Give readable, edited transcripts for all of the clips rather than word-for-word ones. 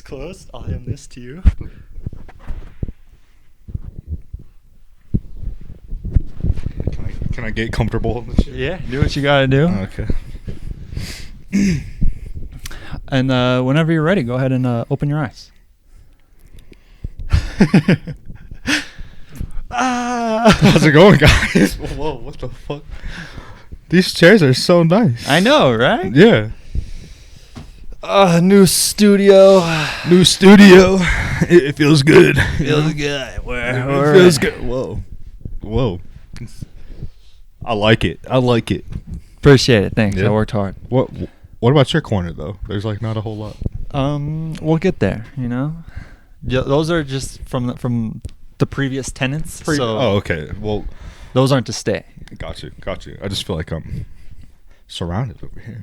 closed. I'll hand this to you. Can I get comfortable in this shit? Yeah, do what you gotta do. Okay. And whenever you're ready, go ahead and open your eyes. How's it going, guys? Whoa, what the fuck? These chairs are so nice. I know, right? Yeah. New studio. New studio. It feels good. Feels good. It feels good. Whoa. I like it. Appreciate it. Thanks. Yeah. I worked hard. What about your corner though? There's like not a whole lot. We'll get there. You know, those are just from the previous tenants. Oh, okay. Well, those aren't to stay. Got you. I just feel like I'm surrounded over here.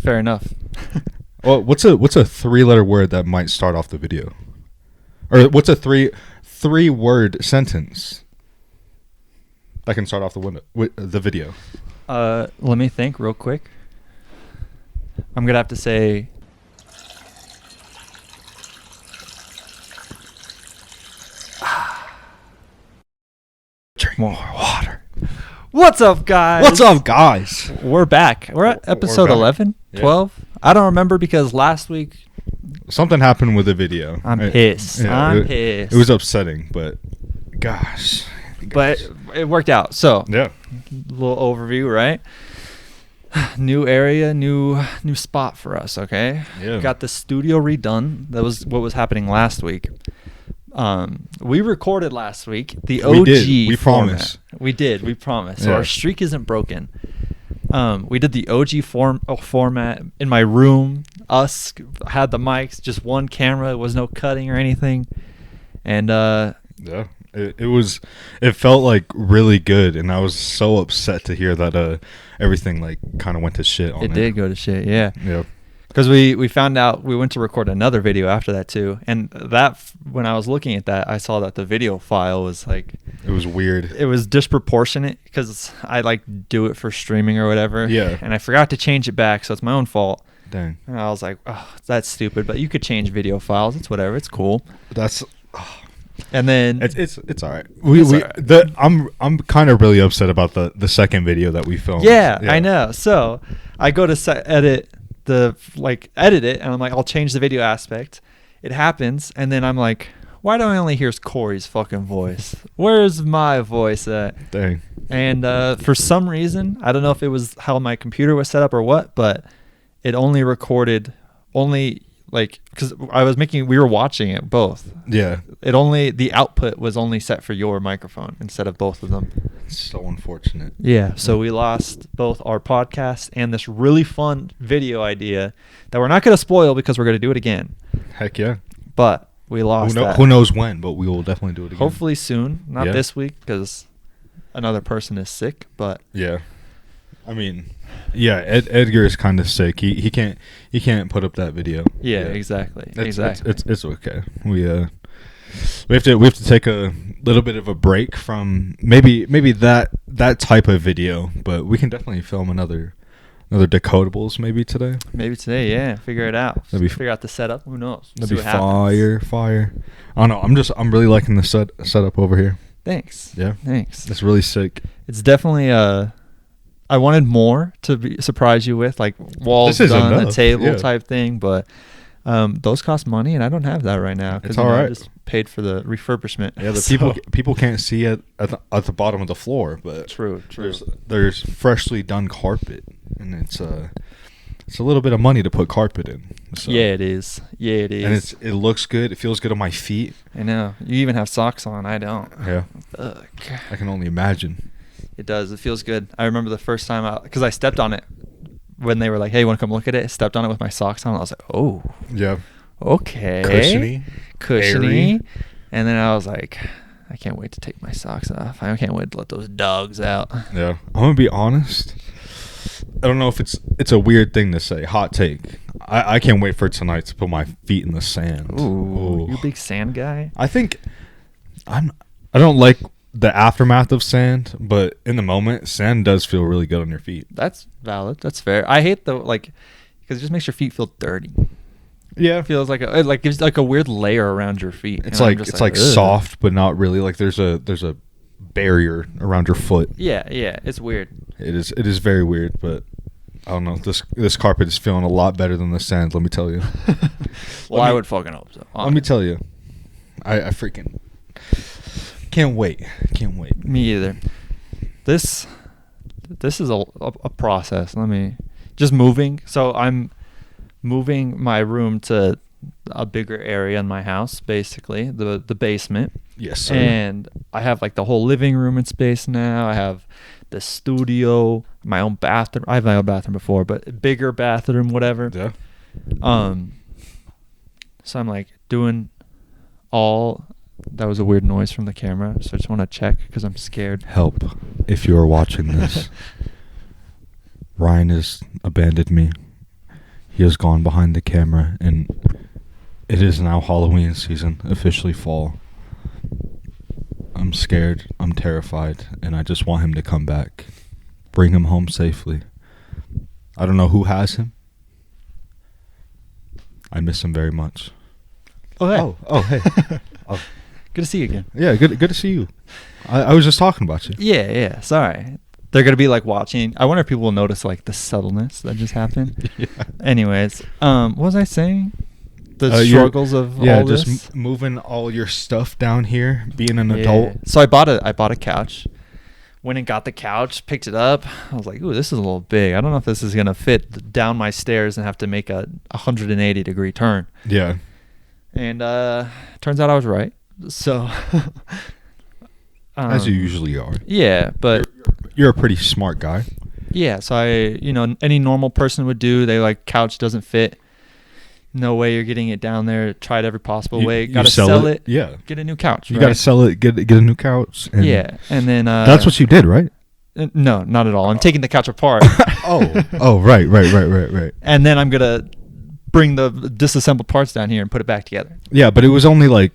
Fair enough. Well, what's a 3-letter word that might start off the video? Or what's a three-word sentence that can start off the video? Let me think real quick. I'm gonna have to say Drink more water. What's up, guys? We're back. We're at episode back. 11, Yeah. 12. I don't remember because last week Something happened with the video. I'm pissed. I'm pissed. It was upsetting, but gosh. But it worked out. So, Yeah. little overview, right? New area, new spot for us, okay? Yeah. Got the studio redone. That was what was happening last week. We recorded last week the OG We did. We format. promise. We did. We promise. So Yeah. our streak isn't broken. We did the OG format in my room. Us had the mics, just one camera. It was no cutting or anything. And Yeah. It felt like really good, and I was so upset to hear that everything like kind of went to shit on it. it did go to shit, yeah. Yeah. Because we found out we went to record another video after that too, and that when I was looking at that, I saw that the video file was like It was weird. it was disproportionate because I like do it for streaming or whatever. Yeah. And I forgot to change it back, so it's my own fault. Dang. And I was like, oh, that's stupid. But you could change video files. It's whatever. It's cool. That's And then it's all right. I'm kind of really upset about the second video that we filmed. yeah, I know. So I go to edit it, and I'm like, I'll change the video aspect. It happens, and then I'm like, why do I only hear Corey's fucking voice? Where's my voice at? Dang. And for some reason, I don't know if it was how my computer was set up or what, but it only recorded because we were watching it both. Yeah. The output was only set for your microphone instead of both of them. It's so unfortunate. Yeah, so we lost both our podcast and this really fun video idea that we're not going to spoil because we're going to do it again. Heck yeah. But we lost that. Who knows when, but we will definitely do it again. Hopefully soon, not Yeah. this week because another person is sick, but Yeah. I mean, yeah, Edgar is kind of sick. He can't put up that video. yeah, exactly. It's okay. We have to take a little bit of a break from maybe that type of video, but we can definitely film another decodables maybe today. Maybe today, yeah. Figure it out. Figure out the setup. Who knows? That'd See be what happens. fire. I don't know. I'm really liking the setup over here. Thanks. Yeah. Thanks. It's really sick. It's definitely I wanted more to surprise you with, like walls This is done, a enough, table yeah. type thing, but those cost money, and I don't have that right now. It's all right. I just paid for the refurbishment. Yeah, the So- people can't see it at the bottom of the floor, but True. there's freshly done carpet, and it's a little bit of money to put carpet in. So. Yeah, it is. And it looks good. It feels good on my feet. I know. You even have socks on. I don't. Yeah. Ugh. I can only imagine. It does. It feels good. I remember the first time because I stepped on it when they were like, "Hey, you want to come look at it?" I stepped on it with my socks on. I was like, "Oh, Yeah. okay." Cushiony. Airy. And then I was like, I can't wait to take my socks off. I can't wait to let those dogs out. Yeah. I'm gonna be honest. I don't know if it's a weird thing to say. Hot take. I can't wait for tonight to put my feet in the sand. Ooh. You a big sand guy? I think I don't like the aftermath of sand, but in the moment, sand does feel really good on your feet. That's valid. That's fair. I hate because it just makes your feet feel dirty. It feels like it like gives like a weird layer around your feet. It's like it's like soft, but not really. Like there's a barrier around your foot. Yeah, it's weird. It is very weird, but I don't know. This carpet is feeling a lot better than the sand. Let me tell you. Well, I would fucking hope so. Let me tell you, I freaking can't wait. Can't wait. Me either. This is a process. Let me just moving. So I'm moving my room to a bigger area in my house, basically the basement. Yes, sir. And I have like the whole living room in space now. I have the studio, my own bathroom. I have my own bathroom before, but bigger bathroom, whatever. Yeah. So I'm like doing all. That was a weird noise from the camera, so I just want to check because I'm scared. Help if you are watching this. Ryan has abandoned me. He has gone behind the camera, and it is now Halloween season, officially fall. I'm scared, I'm terrified, and I just want him to come back. Bring him home safely. I don't know who has him. I miss him very much. Oh, hey. Oh, hey. Oh. Good to see you again. Yeah, good to see you. I was just talking about you. Yeah, sorry. They're going to be like watching. I wonder if people will notice like the subtleness that just happened. Yeah. Anyways, what was I saying? The struggles of all this? Yeah, just moving all your stuff down here, being an adult. So I bought a couch. Went and got the couch, picked it up. I was like, ooh, this is a little big. I don't know if this is going to fit down my stairs and have to make a 180-degree turn. Yeah. And turns out I was right. So as you usually are. Yeah, but you're a pretty smart guy. Yeah, so any normal person would do. They like couch doesn't fit. No way you're getting it down there. Tried every possible way. Got to sell it. Yeah. Get a new couch. You got to sell it. Get a new couch. And yeah, and then that's what you did, right? No, not at all. I'm taking the couch apart. Oh, right. And then I'm gonna bring the disassembled parts down here and put it back together. Yeah, but it's only like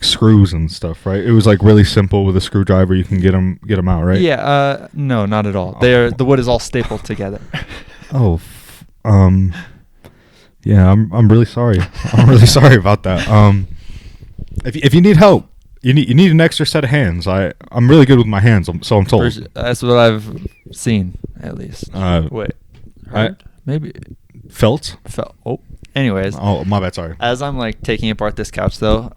screws and stuff, right? It was like really simple with a screwdriver. You can get them out, right? Yeah. No, not at all. The wood is all stapled together. Yeah, I'm really sorry. I'm really sorry about that. If you need help, you need an extra set of hands. I'm really good with my hands, so I'm told. That's what I've seen, at least. Wait, heard? Maybe felt. Oh, anyways. Oh, my bad. Sorry. As I'm like taking apart this couch, though,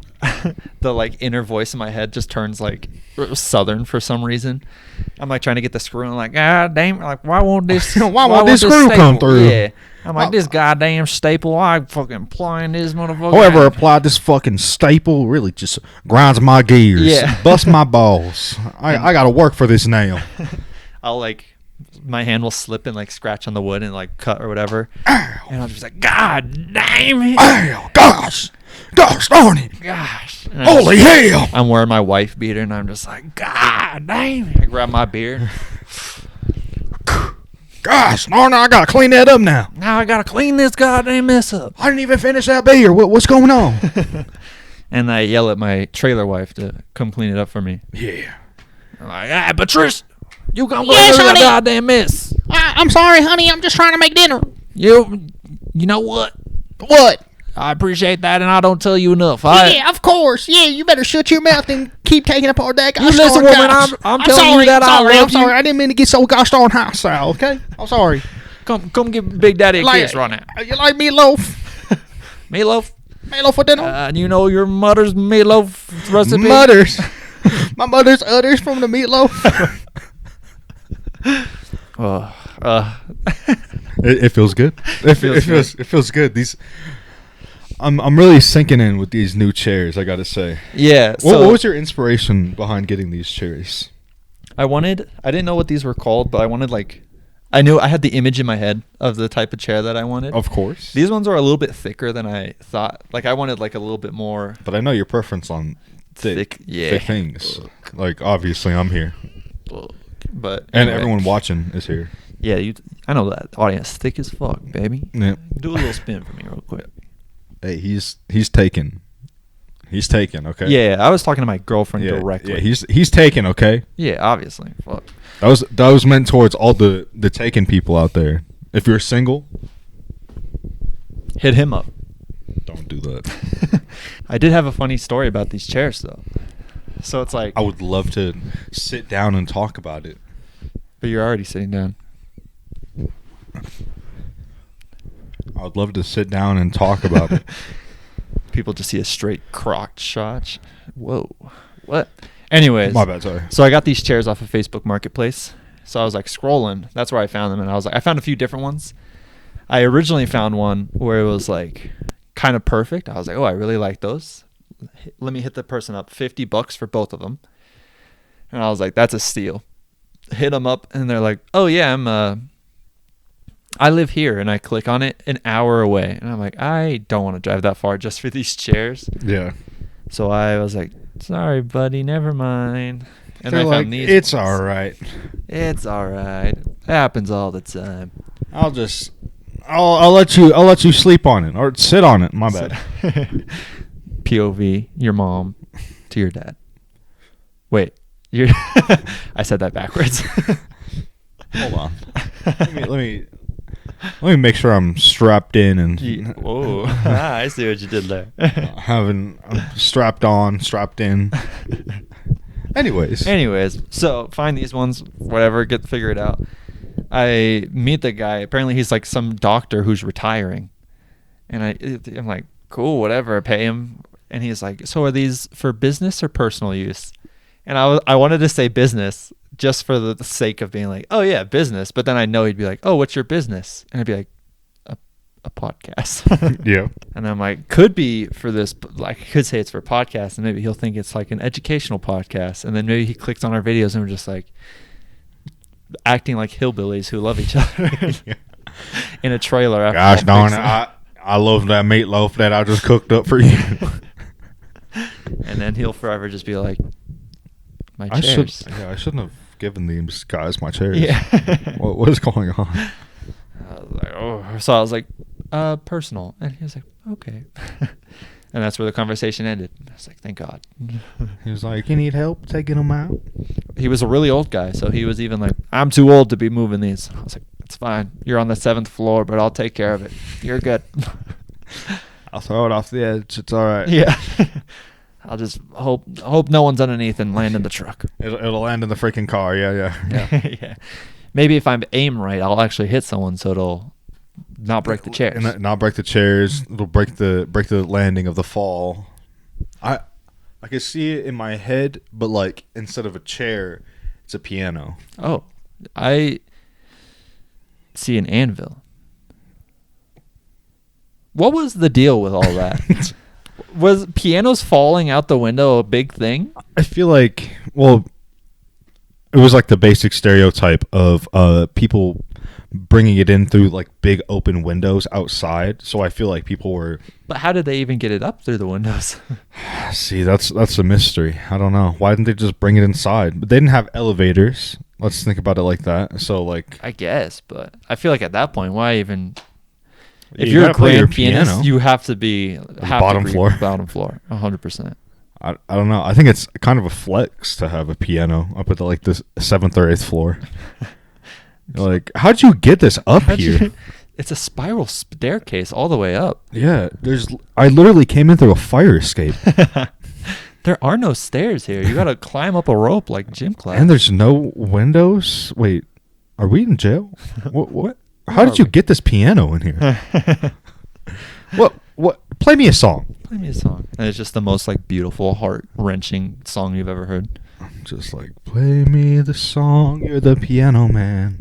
the like inner voice in my head just turns like southern for some reason. I'm like trying to get the screw, and I'm like, God damn! Like, why won't this screw come through? Yeah. I'm like, this goddamn staple, I fucking applying this motherfucker. Whoever applied this fucking staple really just grinds my gears. Yeah. Bust my balls. I got to work for this nail. I'll like, my hand will slip and like scratch on the wood and like cut or whatever. Ow. And I'll just like, God damn it. Ow, gosh darn it. Gosh. Holy hell. I'm wearing my wife beater and I'm just like, God damn it. I grab my beard. Gosh, no, I gotta clean that up now. Now I gotta clean this goddamn mess up. I didn't even finish that beer. What's going on? And I yell at my trailer wife to come clean it up for me. Yeah. I'm like, Patrice, you come clean that goddamn mess. I'm sorry, honey. I'm just trying to make dinner. You know what? What? I appreciate that, and I don't tell you enough. Yeah, of course. Yeah, you better shut your mouth and keep taking apart that gosh You listen, darn woman, couch. I'm telling you that I love I'm sorry. I didn't mean to get so gosh darn hostile, okay? I'm sorry. Come give Big Daddy a kiss right now. You like meatloaf? Meatloaf? Meatloaf for dinner? You know your mother's meatloaf recipe? Mutters. My mother's udders from the meatloaf. It feels good. It feels good. I'm really sinking in with these new chairs, I gotta say. Yeah. What was your inspiration behind getting these chairs? I didn't know what these were called, but I knew I had the image in my head of the type of chair that I wanted. Of course. These ones are a little bit thicker than I thought. Like I wanted like a little bit more. But I know your preference on thick things. Like obviously I'm here. But and everyone watching is here. Yeah, I know that audience thick as fuck, baby. Yeah. Do a little spin for me real quick. Hey, he's taken. He's taken, okay? Yeah, I was talking to my girlfriend directly. Yeah, he's taken, okay? Yeah, obviously. Fuck. That was meant towards all the taken people out there. If you're single, hit him up. Don't do that. I did have a funny story about these chairs though. So it's like, I would love to sit down and talk about it. but you're already sitting down. I would love to sit down and talk about it. People just see a straight crotch. Whoa, what? Anyways, My bad, sorry. so I got these chairs off of Facebook Marketplace. So I was like scrolling. That's where I found them, and I was like, I found a few different ones. I originally found one where it was like kind of perfect. I was like, oh, I really like those. Let me hit the person up, $50 for both of them. And I was like, that's a steal. Hit them up, and they're like, oh yeah, I live here. And I click on it, an hour away, and I'm like, I don't want to drive that far just for these chairs. Yeah. So I was like, sorry, buddy, never mind. And They're I like, found these. it's ones. all right. It's all right. It happens all the time. I'll let you sleep on it or sit on it. My bad. POV, your mom to your dad. Wait, you I said that backwards. Hold on. Let me make sure I'm strapped in and Whoa. I see what you did there. I'm strapped on, strapped in. Anyways, so find these ones, whatever, figure it out. I meet the guy. Apparently he's like some doctor who's retiring. And I'm like, cool, whatever, I pay him. And he's like, so are these for business or personal use? And I wanted to say business just for the sake of being like, oh yeah, business. But then I know he'd be like, oh, what's your business? And I'd be like, a podcast. yeah. And I'm like, could be for this, like, I could say it's for podcast, and maybe he'll think it's like an educational podcast. And then maybe he clicks on our videos and we're just like acting like hillbillies who love each other in a trailer. After Gosh darn it. I love that meatloaf that I just cooked up for you. And then he'll forever just be like, my I chairs. I shouldn't have given these guys my chairs. Yeah. What is going on? I was like, oh. So I was like, personal. And he was like, okay. And that's where the conversation ended. I was like, thank God. He was like, you need help taking them out? He was a really old guy, so he was even like, I'm too old to be moving these. I was like, it's fine. You're on the 7th floor, but I'll take care of it. You're good. I'll throw it off the edge. It's all right. Yeah. I'll just hope no one's underneath and land in the truck. It'll land in the freaking car. Yeah. Yeah. Maybe if I'm aim right, I'll actually hit someone, so it'll not break the chairs. And not break the chairs. It'll break the landing of the fall. I can see it in my head, but like instead of a chair, it's a piano. Oh, I see an anvil. What was the deal with all that? Was pianos falling out the window a big thing? I feel like, well, it was like the basic stereotype of people bringing it in through like big open windows outside. So I feel like people were. But how did they even get it up through the windows? See, that's a mystery. I don't know. Why didn't they just bring it inside? But they didn't have elevators. Let's think about it like that. So like, I guess, but I feel like at that point, why even? If You you're a gotta play your grand pianist, piano. you have to be bottom floor. Bottom floor, 100%. I don't know. I think it's kind of a flex to have a piano up at the 7th or 8th floor. Like, how'd you get this up here? It's a spiral staircase all the way up. Yeah, I literally came in through a fire escape. There are no stairs here. You got to climb up a rope like gym class. And there's no windows. Wait, are we in jail? What? How Where did are you we? get this piano in here? What? Play me a song. Play me a song. And it's just the most like beautiful, heart-wrenching song you've ever heard. Just like, play me the song. You're the piano man.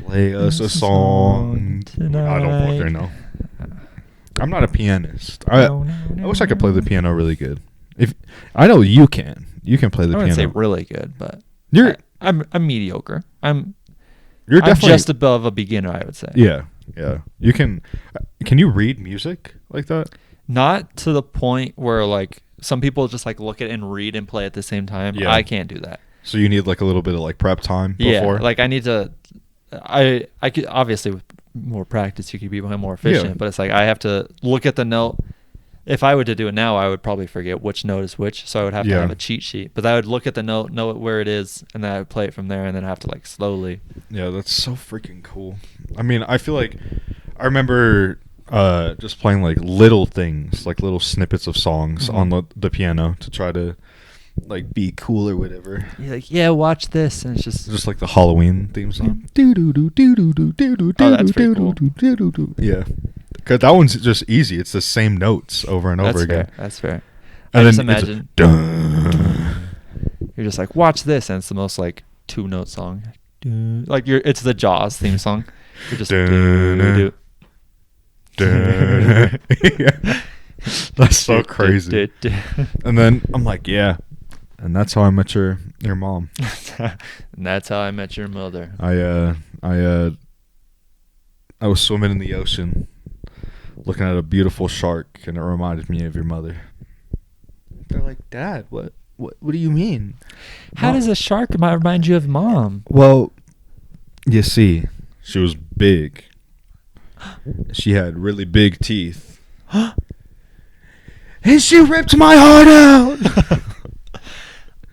Play us a song. I don't fucking know. I'm not a pianist. I wish I could play the piano really good. If I know you can play the I wouldn't say piano. really good, but I'm I'm mediocre. You're I'm definitely just above a beginner, I would say. Yeah. You can. Can you read music like that? Not to the point where like some people just like look at it and read and play at the same time. Yeah. I can't do that. So you need like a little bit of like prep time before. Yeah, like I need to. I could obviously with more practice you could be more efficient, Yeah. but it's like I have to look at the note. If I were to do it now, I would probably forget which note is which, so I would have to Yeah. have a cheat sheet. But I would look at the note, know where it is, and then I would play it from there, and then I have to like slowly. Yeah, that's so freaking cool. I mean, I feel like I remember just playing like little things, like little snippets of songs Mhm. on the piano to try to like be cool or whatever. You're like, yeah, watch this, and it's just Just like the Halloween theme song. Oh, that's pretty cool. Yeah, because that one's just easy. It's the same notes over and over that's again. fair. That's fair. And I just then it's a imagine dun. you're just like, watch this, and it's the most like 2-note song. Like it's the Jaws theme song. You're just Dun. Dun. Yeah. That's so crazy. And then I'm like, yeah, and that's how I met your mom. And that's how I met your mother. I was swimming in the ocean, looking at a beautiful shark, and it reminded me of your mother. They're like, Dad, what do you mean? How does a shark remind you of Mom? Well, you see, she was big. She had really big teeth. And she ripped my heart out.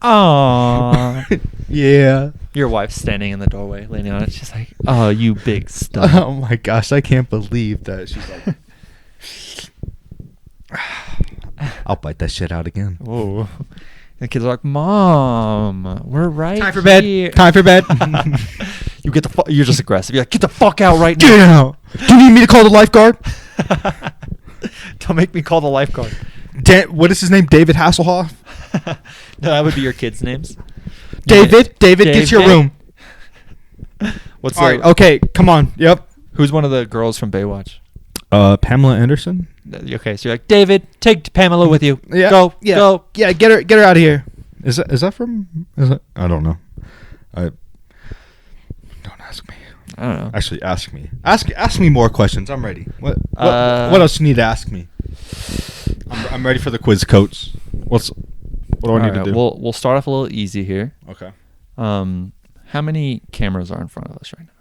Aww. Yeah. Your wife's standing in the doorway, leaning on it. She's like, "Oh, you big stud." Oh my gosh, I can't believe that. She's like, I'll bite that shit out again. Whoa. The kids are like, "Mom, we're right Time for bed. here." Time for bed. You get the you're just aggressive. You're like, "Get the fuck out right Get now." out. Do you need me to call the lifeguard? Don't make me call the lifeguard. What is his name? David Hasselhoff? No, that would be your kids' names. David, get to your room. What's All right, okay, come on. Yep. Who's one of the girls from Baywatch? Pamela Anderson? Okay, so you're like, David, take Pamela with you. Yeah. Go. Yeah. Go. Yeah, get her out of here. Is that from I don't know. Don't ask me. I don't know. Actually, ask me. Ask me more questions. I'm ready. What else do you need to ask me? I'm ready for the quiz, coach. What do I need to do? We'll start off a little easy here. Okay. How many cameras are in front of us right now?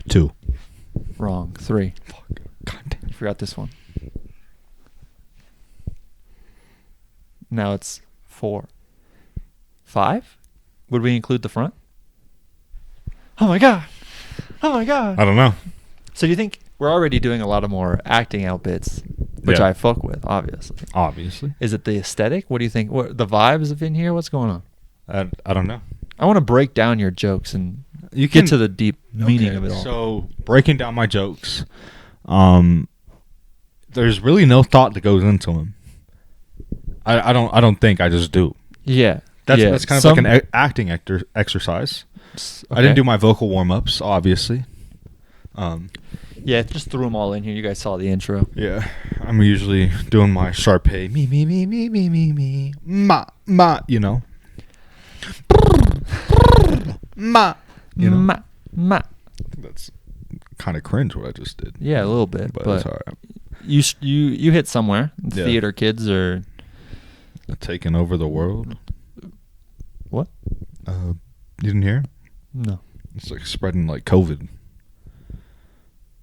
Two. Wrong. 3. Fuck. God damn. You forgot this one. Now it's 4. 5? Would we include the front? Oh my god. Oh my god. I don't know. So do you think we're already doing a lot of more acting out bits, which Yeah. I fuck with, obviously. Obviously. Is it the aesthetic? What do you think? What the vibes of in here? What's going on? I don't know. I want to break down your jokes and You get to the deep meaning of it all. So breaking down my jokes, there's really no thought that goes into them. I don't think. I just do. Yeah. That's kind of like an acting exercise. I didn't do my vocal warm ups, obviously. Yeah, just threw them all in here. You guys saw the intro. Yeah, I'm usually doing my Sharpay me ma, you know. Ma, you know. Ma. That's kind of cringe what I just did. Yeah, a little bit, but but it's alright. you hit somewhere. Yeah. Theater kids or Taking over the world. what? You didn't hear? No. It's like spreading like COVID.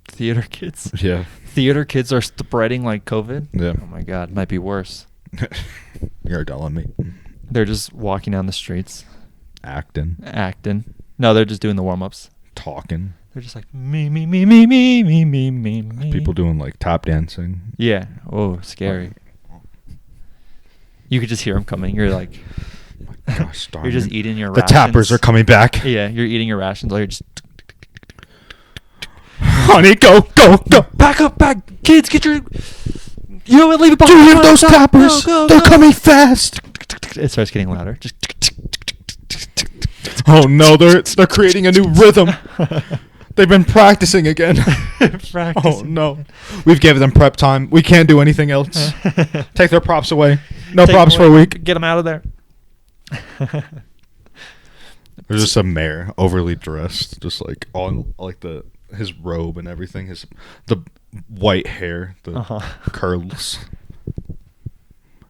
Theater kids. Yeah. Theater kids are spreading like COVID. Yeah. Oh my god, might be worse. You're telling me. They're just walking down the streets, Acting. acting. No, they're just doing the warm ups. Talking. They're just like me. People doing like tap dancing. Yeah. Oh, scary. You could just hear them coming. You're like, Gosh darn you're just it. eating your The rations. tappers are coming back. Yeah, you're eating your rations. While you're just Honey, go. back up, kids. Get your. You don't leave it behind. Do you hear those Go, tappers? go, They're go. coming fast. It starts getting louder. Just. Oh no, they're creating a new rhythm. They've been practicing again. Practicing. Oh no. We've given them prep time. We can't do anything else. Take their props away. No Take props them for a away. week. Get them out of there. There's just a mayor overly dressed, just like on like his robe and everything, the white hair, the curls.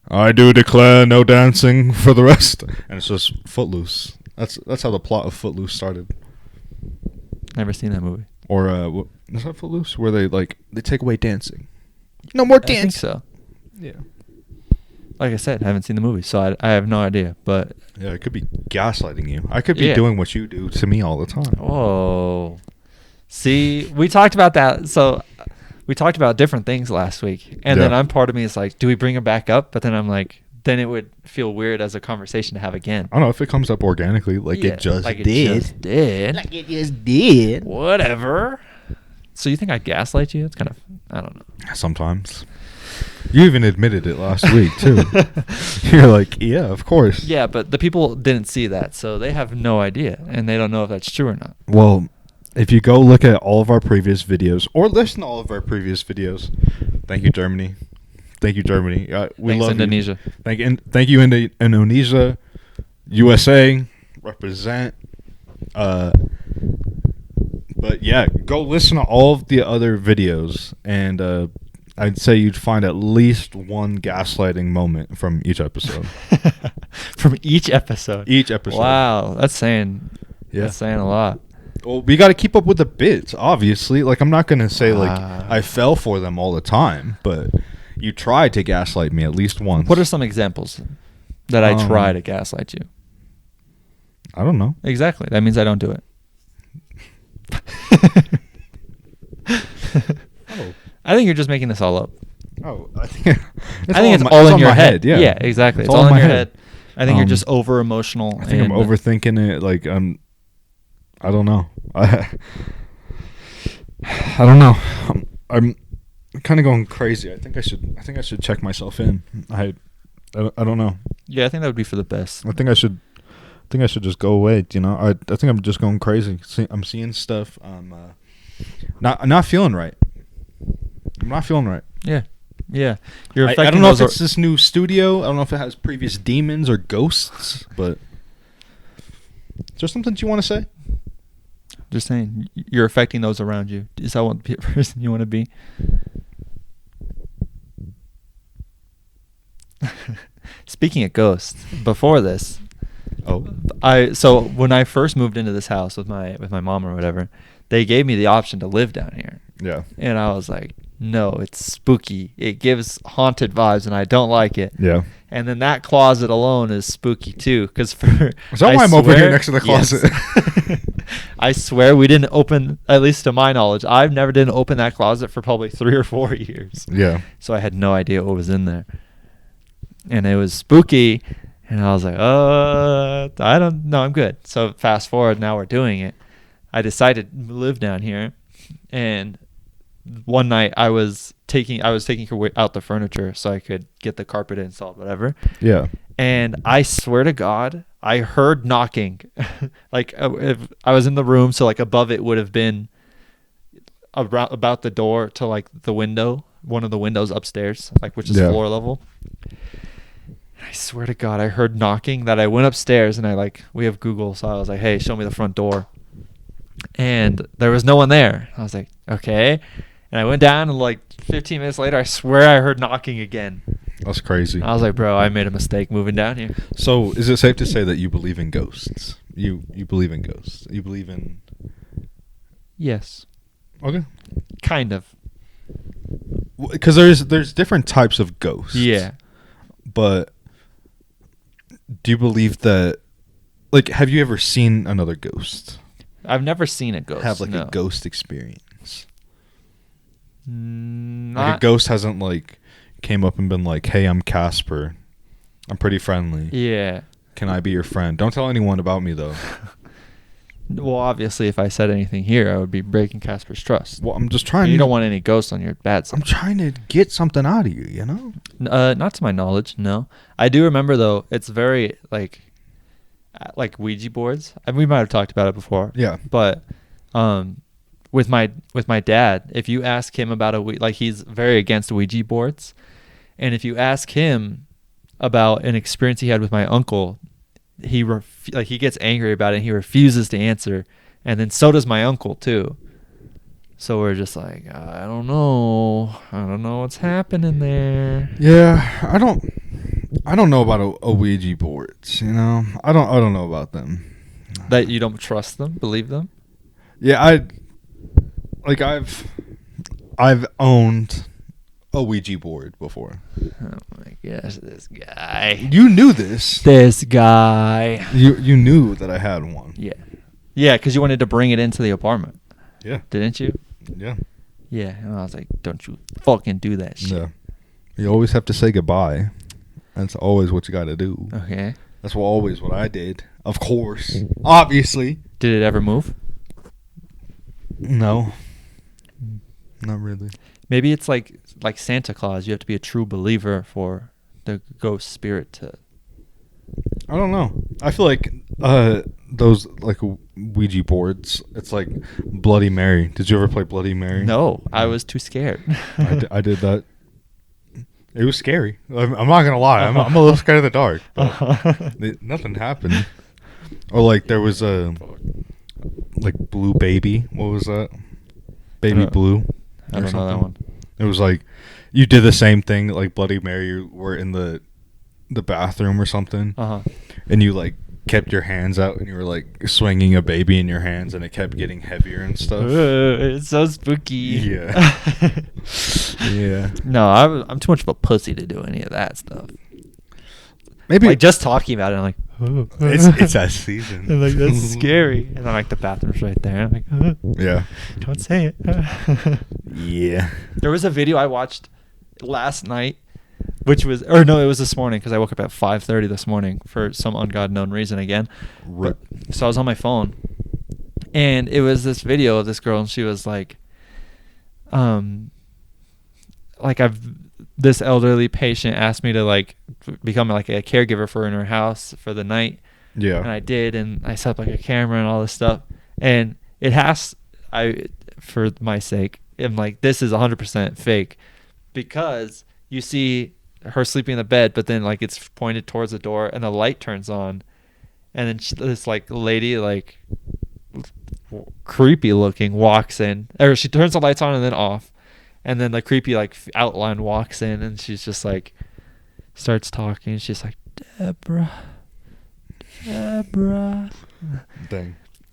I do declare no dancing for the rest, and it's just Footloose. That's how the plot of Footloose started. Never seen that movie. Or what, is that Footloose? Where they take away dancing. No more I think dance. so. Yeah. like I said, I haven't seen the movie, so I have no idea. But Yeah, it could be gaslighting you. I could be Yeah. doing what you do to me all the time. whoa, see, we talked about that. So we talked about different things last week, and then Yeah. part of me is like, do we bring it back up? But then I'm like, then it would feel weird as a conversation to have again. I don't know if it comes up organically, like Yeah, it just like it did. just did. Like it just did. Whatever. So you think I gaslight you? It's kind of, I don't know. Sometimes. You even admitted it last week too. You're like, yeah, of course. Yeah, but the people didn't see that, so they have no idea, and they don't know if that's true or not. Well, if you go look at all of our previous videos or listen to all of our previous videos, thank you, Germany. Thank you, Germany. We Thanks, love Indonesia. you. Thank you, Indonesia, USA, represent. But yeah, go listen to all of the other videos, and I'd say you'd find at least one gaslighting moment from each episode. From each episode. Each episode. Wow, that's saying a lot. Well, we got to keep up with the bits, obviously. Like, I'm not going to say, like, Ah. I fell for them all the time, but you tried to gaslight me at least once. What are some examples that I try to gaslight you? I don't know. Exactly. That means I don't do it. Oh. I think you're just making this all up. Oh, I think it's all in your head. Yeah. Yeah, exactly. It's all all in in my your head. head. I think you're Um, just over emotional. I think I'm overthinking it. Like, I don't know. I don't know. I'm kind of going crazy. I think I should check myself in. I don't know. Yeah, I think that would be for the best. I think I should just go away. You know, I think I'm just going crazy. I'm seeing stuff. I'm not feeling right. I'm not feeling right. Yeah. Yeah. You're I affecting don't know if those it's this new studio. I don't know if it has previous demons or ghosts. But is there something you want to say? Just saying, you're affecting those around you. Is that what person you want to be? Speaking of ghosts, before this, Oh, so when I first moved into this house with my mom or whatever, they gave me the option to live down here, yeah, and I was like, no, it's spooky. It gives haunted vibes, and I don't like it. yeah. And then that closet alone is spooky too, because Is that why I'm over here next to the Yes. closet? I swear we didn't open, at least to my knowledge, I've never didn't open that closet for probably 3 or 4 years. Yeah. So I had no idea what was in there. And it was spooky, and I was like, I don't know, I'm good. So fast forward, now we're doing it. I decided to live down here, and one night I was taking out the furniture so I could get the carpet installed, whatever. Yeah. And I swear to God, I heard knocking. Like, if I was in the room, so like above it would have been about the door to like the window, one of the windows upstairs, like, which is Yeah. floor level. I swear to God, I heard knocking. That I went upstairs, and we have Google, so I was like, hey, show me the front door. And there was no one there. I was like, okay. And I went down, and like 15 minutes later, I swear I heard knocking again. That's crazy. I was like, bro, I made a mistake moving down here. So, is it safe to say that you believe in ghosts? You believe in ghosts? You believe in? Yes, Okay. kind of. Because there's different types of ghosts. Yeah. But do you believe that? Like, have you ever seen another ghost? I've never seen a ghost. Have like no. a ghost experience? Like Not, a ghost hasn't like came up and been like, "Hey, I'm Casper. I'm pretty friendly. Yeah. Can I be your friend?" Don't tell anyone about me though. Well, obviously, if I said anything here, I would be breaking Casper's trust. Well, I'm just trying. You don't want any ghosts on your bad side. I'm trying to get something out of you. You know. Not to my knowledge, no. I do remember though. It's very like Ouija boards. And we might have talked about it before. Yeah. But with my dad, if you ask him about he's very against Ouija boards, and if you ask him about an experience he had with my uncle, he gets angry about it and he refuses to answer, and then so does my uncle too. So we're just like, I don't know what's happening there. Yeah, I don't know about a Ouija boards. You know, I don't know about them. That you don't trust them, believe them? Yeah, I've owned a Ouija board before. Oh my gosh, this guy. You knew this. This guy. You knew that I had one. Yeah. Yeah, because you wanted to bring it into the apartment. Yeah. Didn't you? Yeah. Yeah. And I was like, don't you fucking do that shit. Yeah. You always have to say goodbye. That's always what you got to do. Okay. That's what I did. Of course. Obviously. Did it ever move? No. Not really. Maybe it's like Santa Claus. You have to be a true believer for the ghost spirit to. I don't know. I feel like those like Ouija boards. It's like Bloody Mary. Did you ever play Bloody Mary? No, I was too scared. I did that. It was scary. I'm not gonna lie. I'm a little scared of the dark. But nothing happened. Or like there was a like Blue Baby. What was that? Baby Blue. I don't know that one. It was like you did the same thing like Bloody Mary. You were in the bathroom or something, and you like kept your hands out and you were like swinging a baby in your hands, and it kept getting heavier and stuff. It's so spooky. Yeah. Yeah. No, I'm too much of a pussy to do any of that stuff. Maybe Like just talking about it, I'm like, it's that season. I'm like, that's scary. And then like the bathroom's right there. I'm like, Yeah. don't say it. Yeah. There was a video I watched last night, which was, or no, it was this morning because I woke up at 5:30 this morning for some known reason again. Rip. So I was on my phone, and it was this video of this girl, and she was like, this elderly patient asked me to like become like a caregiver for her in her house for the night. Yeah. And I did, and I set up like a camera and all this stuff. And it has, for my sake, I'm like, this is 100% fake, because you see her sleeping in the bed, but then like it's pointed towards the door and the light turns on, and then this like lady, like creepy looking, walks in, or she turns the lights on and then off, and then the creepy like outline walks in, and she's just like starts talking. She's like, Deborah. Dang.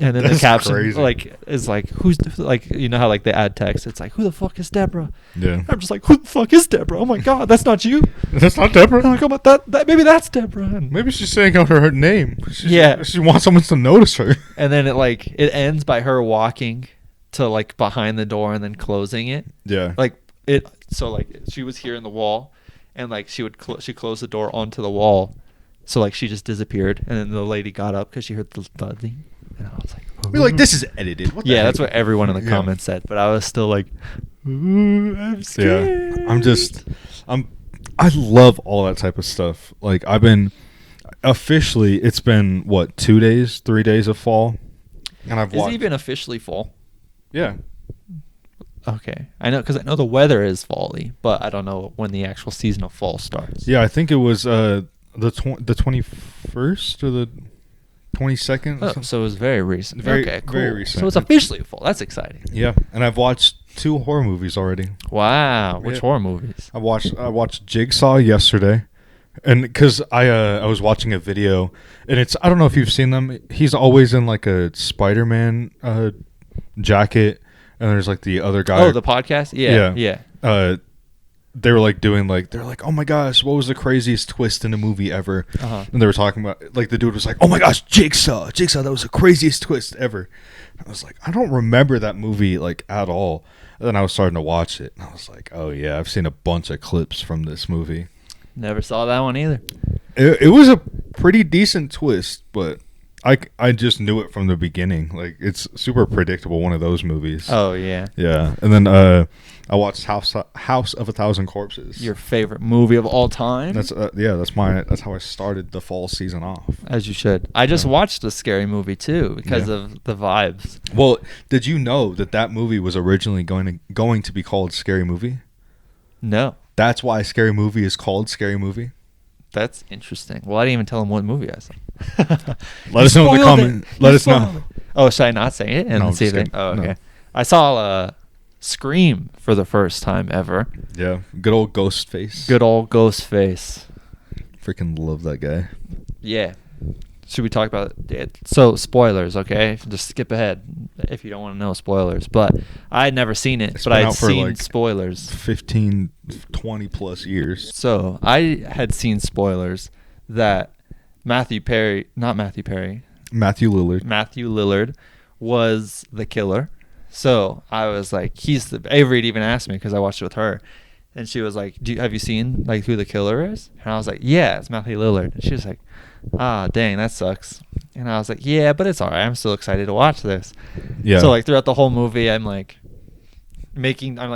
And then That's the caption crazy. like is like, who's like, you know how like they add text, it's like, who the fuck is Deborah? Yeah. I'm just like, who the fuck is Deborah? Oh my god, that's not you. That's not I'm Deborah. like, oh my, that maybe that's Deborah. And, Maybe she's saying out her name. Yeah. She wants someone to notice her. and then it ends by her walking to like behind the door and then closing it. Yeah. Like it, so like she was here in the wall, and like she closed the door onto the wall, so like she just disappeared, and then the lady got up because she heard the thudding, and I was like, We're like, this is edited. What the yeah, heck? that's what everyone in the Yeah. comments said, but I was still like, ooh, I'm scared. Yeah. I love all that type of stuff. Like I've been officially, it's been what, 2 days, 3 days of fall, and I've Is watched. it even officially fall? Yeah. Okay, I know, because I know the weather is fall-y, but I don't know when the actual season of fall starts. Yeah, I think it was the 21st or the 22nd. Oh, so it was very recent. Very- okay, cool. very recent. So it's officially fall. That's exciting. Yeah, and I've watched 2 horror movies already. Wow, which Yeah. horror movies? I watched Jigsaw yesterday, and because I was watching a video, and I don't know if you've seen them. He's always in like a Spider-Man jacket, and there's like the other guy. Oh, the podcast? Yeah. They were like doing like, they're like, oh my gosh, what was the craziest twist in a movie ever? Uh-huh. And they were talking about, like, the dude was like, oh my gosh, Jigsaw, that was the craziest twist ever. I was like, I don't remember that movie like at all. And then I was starting to watch it, and I was like, oh yeah, I've seen a bunch of clips from this movie. Never saw that one either. It was a pretty decent twist, but I just knew it from the beginning. Like, it's super predictable, one of those movies. Oh, yeah. Yeah. And then I watched House of a Thousand Corpses. Your favorite movie of all time? That's how I started the fall season off. As you should. I just watched a scary movie, too, because Yeah. of the vibes. Well, did you know that movie was originally going to be called Scary Movie? No. That's why Scary Movie is called Scary Movie. That's interesting. Well, I didn't even tell him what movie I saw. Let us know in the comment. Let us know. Oh, should I not say it and No, see just it? kidding. Oh, okay. No. I saw Scream for the first time ever. Yeah, good old Ghostface. Good old Ghostface. Freaking love that guy. Yeah. should we talk about it? So spoilers, okay? Just skip ahead if you don't want to know spoilers. But I had never seen it, It's but been I had out for, seen like, spoilers. 15, 20 plus years. So I had seen spoilers that Matthew Lillard was the killer. So I was like, Avery had even asked me because I watched it with her. And she was like, have you seen like who the killer is? And I was like, yeah, it's Matthew Lillard. And she was like, ah, dang, that sucks. And I was like, yeah, but it's all right. I'm still excited to watch this. Yeah. So like throughout the whole movie, I'm like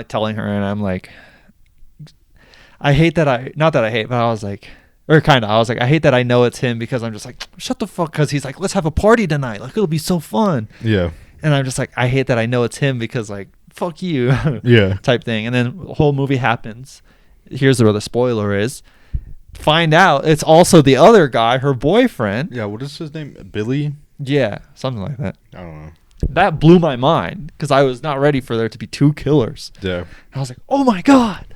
telling her, and I'm like, I hate that I was like, I hate that I know it's him, because I'm just like, shut the fuck, because he's like, let's have a party tonight. Like, it'll be so fun. Yeah. And I'm just like, I hate that I know it's him, because like, fuck you. Yeah. Type thing. And then the whole movie happens. Here's where the spoiler is. Find out it's also the other guy, her boyfriend. Yeah, what is his name? Billy? Yeah, something like that. I don't know. That blew my mind, because I was not ready for there to be two killers. Yeah. And I was like, oh my God,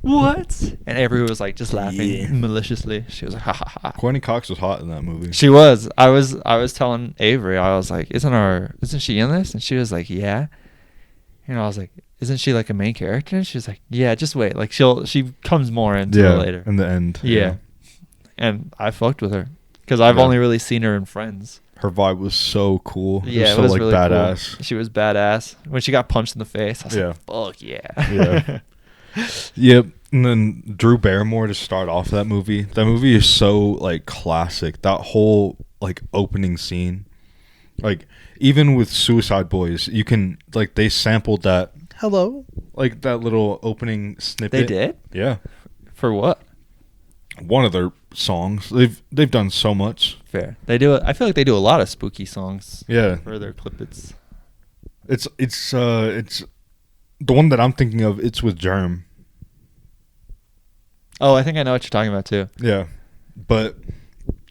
what? And everyone was like just laughing maliciously. She was like, ha ha ha. Courtney Cox was hot in that movie. She was. I was telling Avery, I was like, isn't she in this? And she was like, yeah. And I was like, isn't she like a main character? And she was like, yeah, just wait. Like she comes more into it later. In the end. Yeah. And I fucked with her, because I've only really seen her in Friends. Her vibe was so cool. Yeah, it was so like really badass. Cool. She was badass. When she got punched in the face, I was like, fuck yeah. Yeah. Yep. And then Drew Barrymore to start off that movie. That movie is so like classic. That whole like opening scene. Like even with Suicide Boys, you can like they sampled that hello, like that little opening snippet. They did? Yeah. For what? One of their songs. They've done so much. Fair. They do it. I feel like they do a lot of spooky songs. Yeah. For their clippets. It's the one that I'm thinking of. It's with Germ. Oh, I think I know what you're talking about too. Yeah, but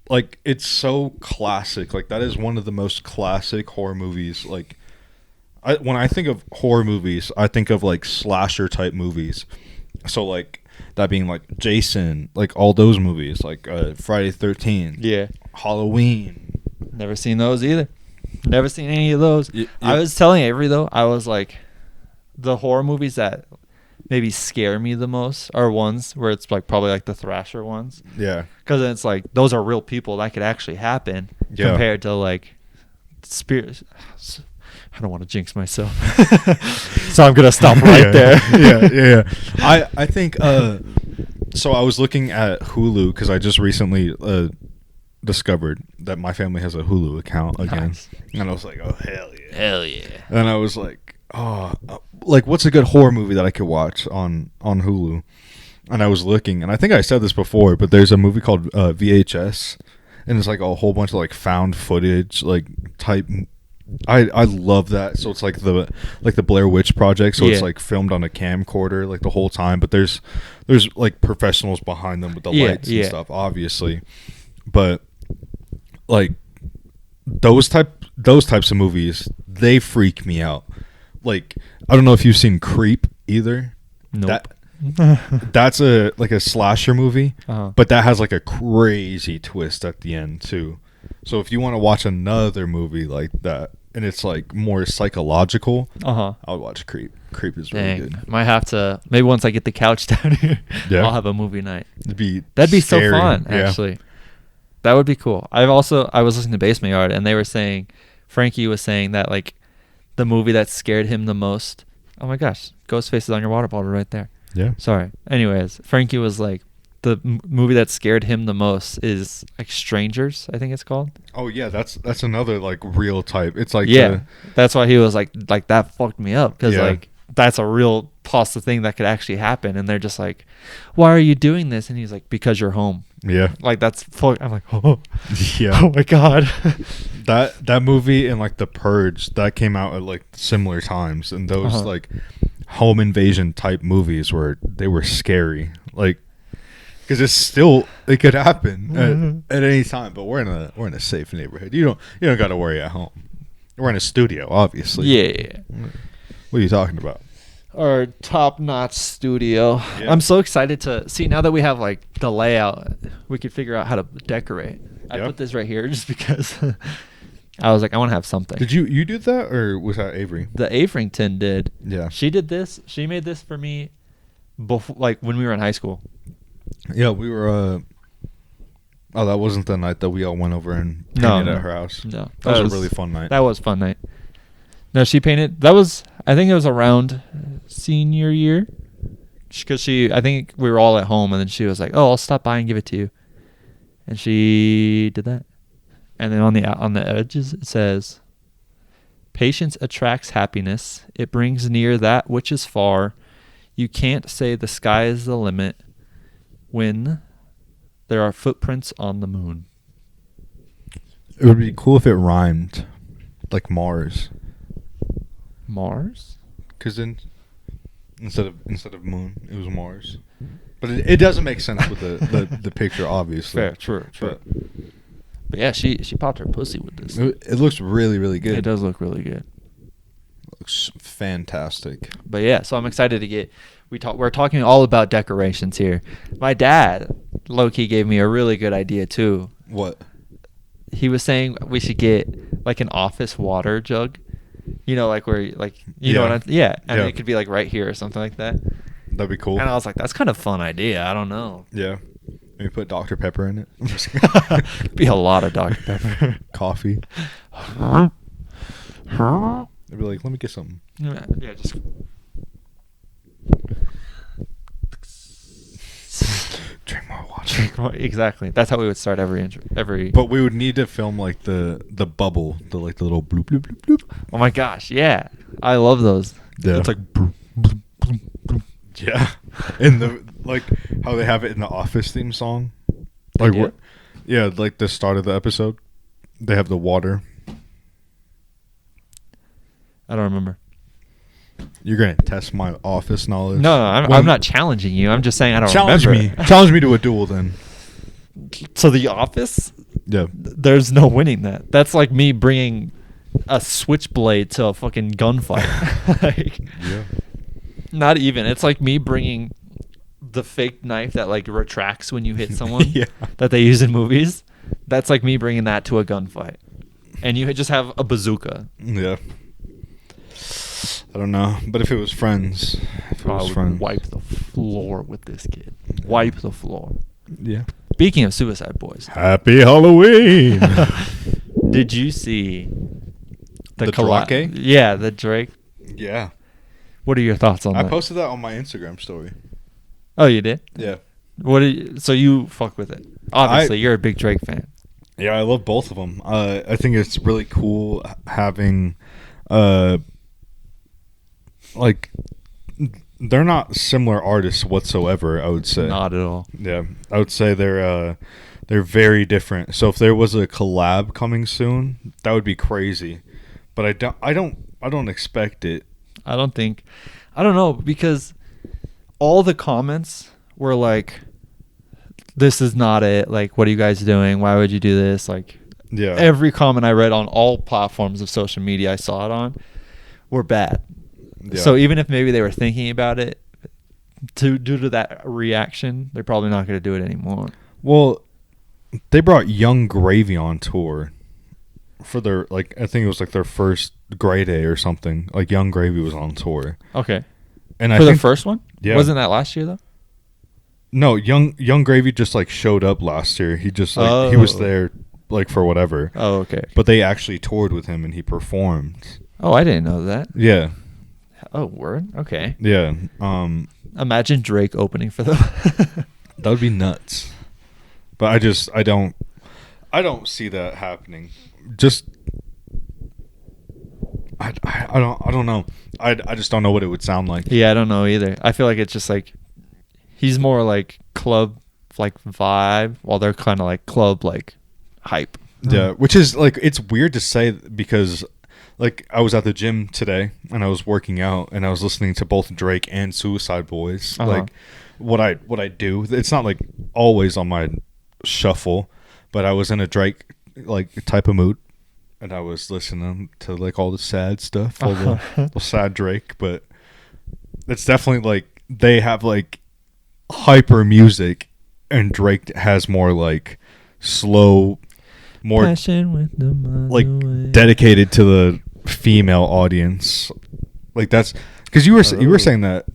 like it's so classic. Like that is one of the most classic horror movies. Like when I think of horror movies, I think of like slasher type movies. So like that being like Jason, like all those movies, like Friday the 13th, Yeah. Halloween. Never seen those either. Never seen any of those. Y- I y- was telling Avery though, I was like, the horror movies that maybe scare me the most are ones where it's like probably like the Thrasher ones, Yeah, because it's like those are real people, that could actually happen. Yeah. Compared to like spirits. I don't want to jinx myself, so I'm gonna stop right there. Yeah. I think so I was looking at Hulu because I just recently discovered that my family has a Hulu account again. Nice. And I was like, oh hell yeah. Hell yeah. And I was like, oh, like what's a good horror movie that I could watch on Hulu? And I was looking, and I think I said this before, but there's a movie called VHS, and it's like a whole bunch of like found footage like type. I love that. So it's like the Blair Witch Project. So it's like filmed on a camcorder like the whole time, but there's like professionals behind them with the lights and stuff, obviously. But like those types of movies, they freak me out. Like I don't know if you've seen Creep either. Nope. That's a slasher movie, Uh-huh. but that has like a crazy twist at the end too. So if you want to watch another movie like that and it's like more psychological, Uh-huh. I would watch Creep. Creep is really Dang. good. Might have to, maybe once I get the couch down here, Yeah. I'll have a movie night. That'd be scary. so fun, Yeah. actually. That would be cool. I was listening to Basement Yard, and they were saying, Frankie was saying that like the movie that scared him the most. Oh my gosh, Ghostface is on your water bottle right there. Yeah. Sorry. Anyways, Frankie was like, the movie that scared him the most is like Strangers, I think it's called. Oh yeah, that's another like real type. It's like That's why he was like that fucked me up, because Yeah. like that's a real possible thing that could actually happen, and they're just like, why are you doing this? And he's like, because you're home. yeah. Like that's I'm like, oh Yeah. oh my god. That movie and like The Purge, that came out at like similar times, and those Uh-huh. like home invasion type movies they were scary, like because it could happen at any time. But we're in a safe neighborhood. You don't got to worry at home. We're in a studio, obviously. Yeah. What are you talking about? Our top-notch studio. Yeah. I'm so excited to see now that we have like the layout. We could figure out how to decorate. I Yeah. put this right here just because I was like, I want to have something. Did you do that, or was that Avery? The Averington did. Yeah. She did this. She made this for me before, like when we were in high school. Yeah, we were. Oh, that wasn't the night that we all went over and No, painted no. at her house. No, That was a really fun night. That was fun night. No, she painted. That was, I think it was around senior year, because I think we were all at home, and then she was like, "Oh, I'll stop by and give it to you," and she did that. And then on the edges it says, "Patience attracts happiness. It brings near that which is far. You can't say the sky is the limit when there are footprints on the moon." It would be cool if it rhymed, like Mars, Mars? because then instead of moon, it was Mars. But it doesn't make sense with the picture, obviously. Fair, true. But yeah, she popped her pussy with this. It looks really, really good. It does look really good. Looks fantastic. But yeah, so I'm excited to get. We're talking all about decorations here. My dad, low key, gave me a really good idea too. What? He was saying we should get like an office water jug. You know, like where know what and Yeah. it could be like right here or something like that. That'd be cool. And I was like, that's kind of fun idea. I don't know. Yeah. Maybe put Dr. Pepper in it. Be a lot of Dr. Pepper. Coffee. They'd be like, let me get something. Yeah, just. Drink more water. Exactly. That's how we would start every. But we would need to film like the bubble, the little bloop bloop bloop bloop. Oh my gosh, yeah, I love those. Yeah. It's like. Bloop, bloop, bloop, bloop. Yeah. And the like how they have it in the Office theme song. Like do? what? Yeah, like the start of the episode. They have the water. I don't remember. You're gonna test my Office knowledge. No, I'm not challenging you. I'm just saying I don't challenge remember. me. Challenge me to a duel then. So The Office, Yeah. there's no winning that. That's like me bringing a switchblade to a fucking gunfight. Like, Yeah. not even. It's like me bringing the fake knife that like retracts when you hit someone. Yeah. That they use in movies. That's like me bringing that to a gunfight, and you just have a bazooka. Yeah. I don't know, but if it was Friends, I would wipe the floor with this kid. Wipe the floor. Yeah. Speaking of Suicide Boys, Happy Halloween. did you see The Drake? Yeah, the Drake. Yeah. What are your thoughts on I that? posted that on my Instagram story. Oh, you did? Yeah. So you fuck with it? Obviously, you're a big Drake fan. Yeah, I love both of them. I think it's really cool having, like, they're not similar artists whatsoever, I would say. Not at all. Yeah, I would say they're very different. So if there was a collab coming soon, that would be crazy. But I don't expect it. I don't know, because all the comments were like, this is not it. Like, what are you guys doing? Why would you do this? Like, Yeah. every comment I read on all platforms of social media I saw it on were bad. Yeah. So even if maybe they were thinking about it, due to that reaction, they're probably not going to do it anymore. Well, they brought Young Gravy on tour for their, like, I think it was like their first grade A or something. Like, Young Gravy was on tour. Okay. And For I the think, first one? Yeah. Wasn't that last year, though? no, Young Gravy just like showed up last year. He just like he was there like for whatever. Oh, okay. But they actually toured with him and he performed. Oh, I didn't know that. Yeah. Oh, word? Okay. Yeah. Imagine Drake opening for them. That would be nuts. But I don't see that happening. Just I don't know. I just don't know what it would sound like. Yeah, I don't know either. I feel like it's just like he's more like club like vibe, while they're kind of like club like hype. Yeah, which is like, it's weird to say because like I was at the gym today and I was working out and I was listening to both Drake and Suicide Boys. Uh-huh. Like what I do, it's not like always on my shuffle, but I was in a Drake like type of mood and I was listening to like all the sad stuff, all the sad Drake, but it's definitely like they have like hyper music and Drake has more like slow more Passion with the like way. dedicated to the female audience. Like that's because you were saying that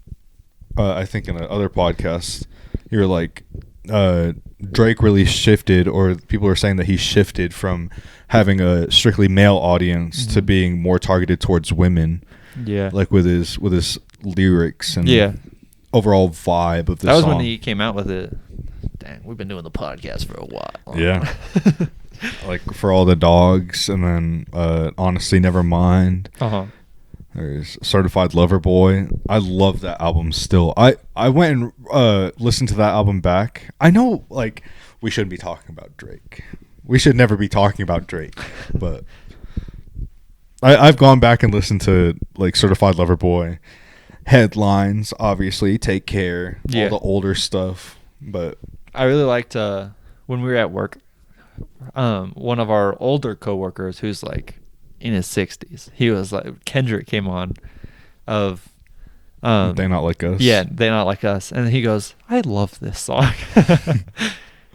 I think in other podcasts you were like Drake really shifted, or people are saying that he shifted from having a strictly male audience to being more targeted towards women. Yeah. Like with his lyrics and Yeah. overall vibe of the That was song. when he came out with it. Dang, we've been doing the podcast for a while. Yeah. Like for all the dogs, and then honestly, never mind. Uh-huh. There's Certified Lover Boy. I love that album still. I went and listened to that album back. I know, like, we shouldn't be talking about Drake. We should never be talking about Drake. But I've gone back and listened to, like, Certified Lover Boy. Headlines, obviously. Take Care. Yeah. All the older stuff. But I really liked when we were at work, one of our older coworkers who's like in his 60s, he was like, Kendrick came on of They Not Like Us. Yeah, They Not Like Us, and he goes, I love this song.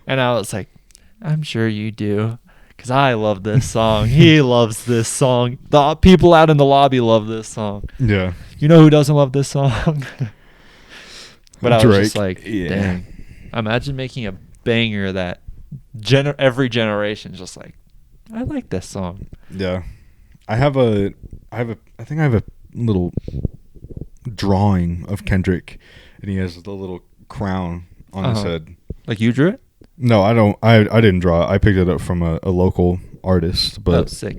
And I was like, I'm sure you do, because I love this song. He loves this song. The people out in the lobby love this song. Yeah. You know who doesn't love this song? But I was just Drake, like, yeah. dang. Imagine making a banger that every generation just like, I like this song. Yeah. I think I have a little drawing of Kendrick, and he has the little crown on his head. Like you drew it? No, I don't. I didn't draw it. I picked it up from a local artist, but That's sick.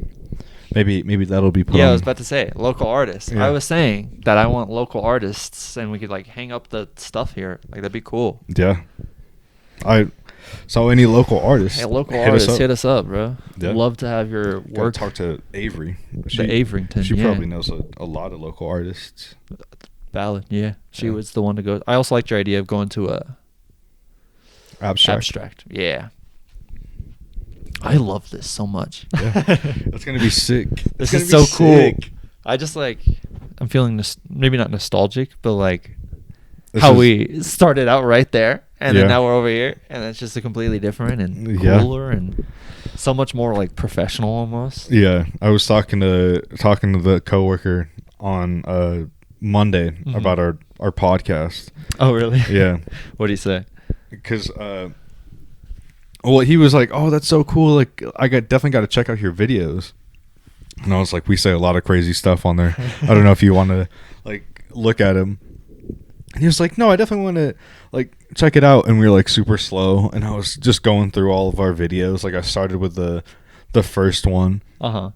maybe that'll be put Yeah, on. I was about to say local artists. Yeah. I was saying that I want local artists, and we could like hang up the stuff here. Like that'd be cool. Yeah. So any local artists. Hey, local hit us artists, up. hit us up, bro. Yeah. Love to have your Gotta work. talk to Avery. The Averington, She yeah. probably knows a lot of local artists. Valid, yeah. She Yeah. was the one to go. I also liked your idea of going to a abstract. Yeah. I love this so much. Yeah. That's gonna be sick. This It's is gonna so be cool. sick. I just like, I'm feeling maybe not nostalgic, but like This how is- we started out right there, and Yeah. then now we're over here, and it's just a completely different and Yeah. cooler and so much more like professional almost. Yeah, I was talking to the coworker on Monday Mhm. about our podcast. Oh really? Yeah, What do you say? because well, he was like, "Oh, that's so cool! Like, definitely got to check out your videos." And I was like, "We say a lot of crazy stuff on there. I don't know if you want to like look at him." And he was like, "No, I definitely want to like check it out." And we were like super slow, and I was just going through all of our videos. Like I started with the first one. Uh-huh.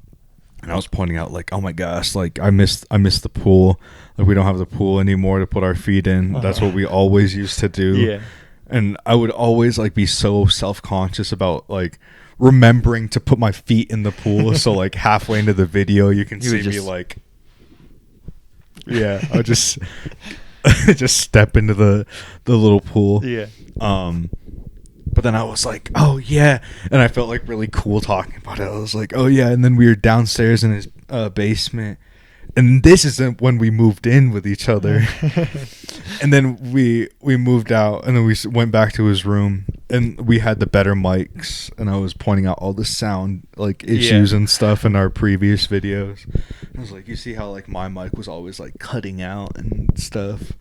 And I was pointing out like, oh my gosh, like I missed the pool. Like we don't have the pool anymore to put our feet in. That's what we always used to do. Yeah. And I would always like be so self-conscious about like remembering to put my feet in the pool. So like halfway into the video, you can You see would me just- like, yeah, I would just just step into the little pool. Yeah. But then I was like, oh yeah, and I felt like really cool talking about it. I was like, oh yeah, and then we were downstairs in his basement, and this isn't when we moved in with each other. And then we moved out, and then we went back to his room, and we had the better mics, and I was pointing out all the sound like issues and stuff in our previous videos. I was like, you see how like my mic was always like cutting out and stuff.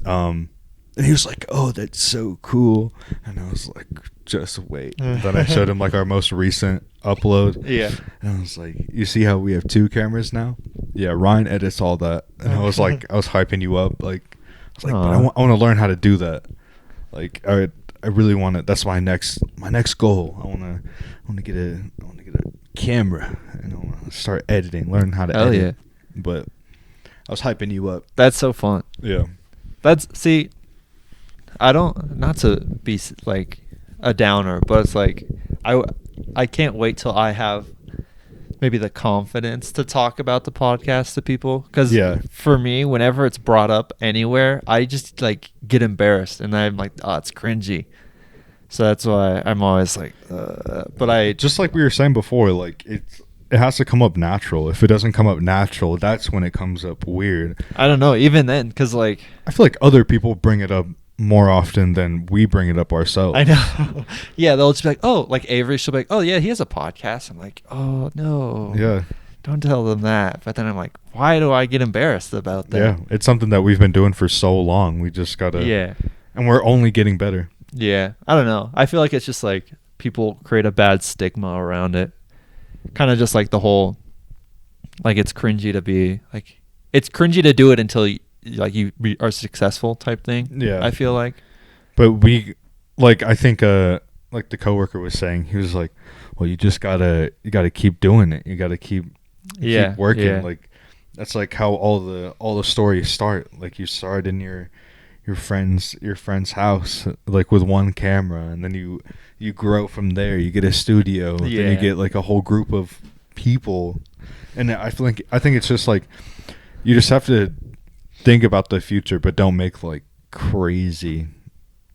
And he was like, oh, that's so cool. And I was like, just wait. And then I showed him like our most recent upload. Yeah. And I was like, you see how we have 2 cameras now? Yeah, Ryan edits all that. And I was like, I was hyping you up. Like, I was like, but I want to learn how to do that. Like, I really want to. That's my next goal. I want to get a camera, and I want to start editing, learn how to Hell edit. yeah. But I was hyping you up. That's so fun. Yeah. See, I don't, not to be like a downer, but it's like I can't wait till I have maybe the confidence to talk about the podcast to people, because Yeah. for me, whenever it's brought up anywhere, I just like get embarrassed, and I'm like, oh, it's cringy. So that's why I'm always like, but I Just like we were saying before, like it has to come up natural. If it doesn't come up natural, that's when it comes up weird. don't know, even then, because like, I feel like other people bring it up more often than we bring it up ourselves. I know. Yeah, they'll just be like, oh, like Avery, she'll be like, oh yeah, he has a podcast. I'm like, oh no. Yeah. Don't tell them that. But then I'm like, why do I get embarrassed about that? Yeah. It's something that we've been doing for so long. We just gotta. Yeah. And we're only getting better. Yeah. I don't know. I feel like it's just like people create a bad stigma around it. Kind of just like the whole, like it's cringy to be like, it's cringy to do it until you are successful type thing. Yeah. I feel like. But we, like, I think, like the coworker was saying, he was like, well, you gotta keep doing it. You gotta keep working. Yeah. Like, that's like how all the stories start. Like, you start in your friend's house, like with one camera, and then you grow from there. You get a studio, then you get like a whole group of people, and I think it's just like you just have to think about the future, but don't make like crazy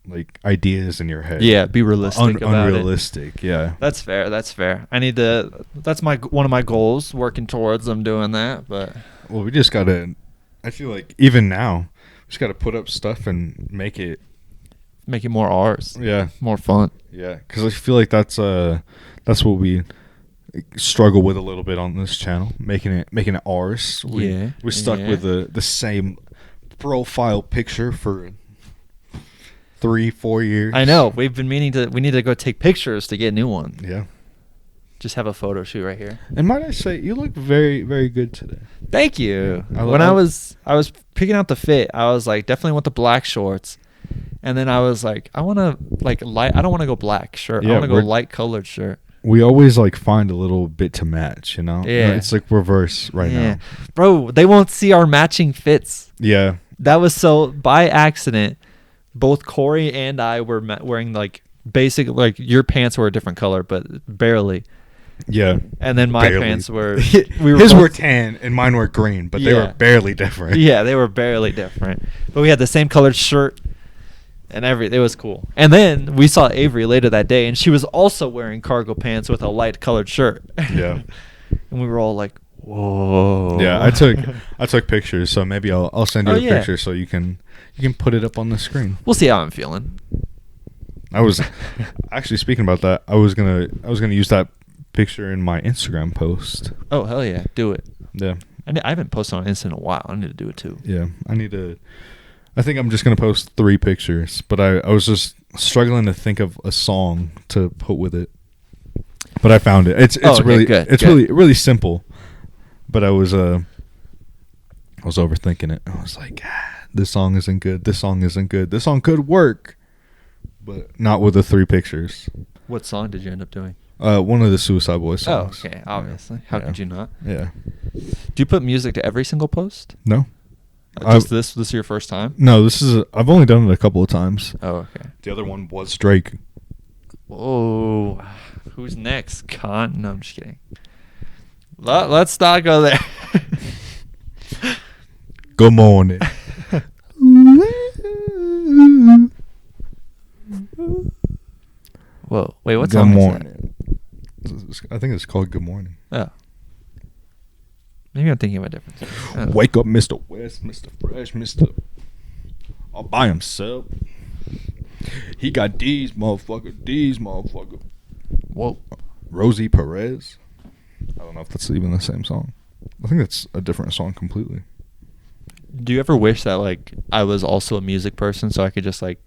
like ideas in your head. Yeah, be realistic about unrealistic. Yeah, That's fair. I need to. That's one of my goals. Working towards them doing that, but well, we just gotta. I feel like even now, we just gotta put up stuff and make it more ours. Yeah, More fun. yeah. Because I feel like that's what we struggle with a little bit on this channel, making it ours. We stuck with the same profile picture for 3-4 years. I know. We've been meaning to. We need to go take pictures to get a new one. Yeah. Just have a photo shoot right here. And might I say, you look very, very good today. Thank you. Yeah. When I was picking out the fit, I was like, definitely want the black shorts. And then I was like, I want to like light. I don't want to go black shirt. I want to go light colored shirt. We always like find a little bit to match, you know? Yeah. It's like reverse right now. Bro, they won't see our matching fits. Yeah. That was so by accident. Both Corey and I were wearing like basic, like your pants were a different color, but barely. Yeah. And then my Barely. pants were. His were tan and mine were green, but they were barely different. Yeah, they were barely different. But we had the same colored shirt and it was cool. And then we saw Avery later that day, and she was also wearing cargo pants with a light colored shirt. Yeah. And we were all like, whoa. Yeah, I took pictures, so maybe I'll send you a picture so you can put it up on the screen. We'll see how I'm feeling. I was actually speaking about that. I was gonna use that picture in my Instagram post. Oh hell yeah, do it. Yeah. I haven't posted on Insta in a while. I need to do it too. Yeah, I think I'm just gonna post 3 pictures, but I was just struggling to think of a song to put with it. But I found it. It's really good. It's really simple. But I was overthinking it. I was like, this song isn't good. This song isn't good. This song could work, but not with the 3 pictures. What song did you end up doing? One of the Suicide Boys songs. Oh, okay. Obviously. How could you not? Yeah. Do you put music to every single post? No. Just this is your first time? No, I've only done it a couple of times. Oh, okay. The other one was Drake. Whoa. Who's next? Con? No, I'm just kidding. Let's not go there. Good morning. Whoa. Wait, what Good song morning. I think it's called Good Morning. is that? Oh. Maybe I'm thinking of a different song. Wake up, Mr. West, Mr. Fresh, Mr. All by himself. He got these motherfucker. Whoa. Rosie Perez. I don't know if that's even the same song. I think that's a different song completely. Do you ever wish that like I was also a music person so I could just like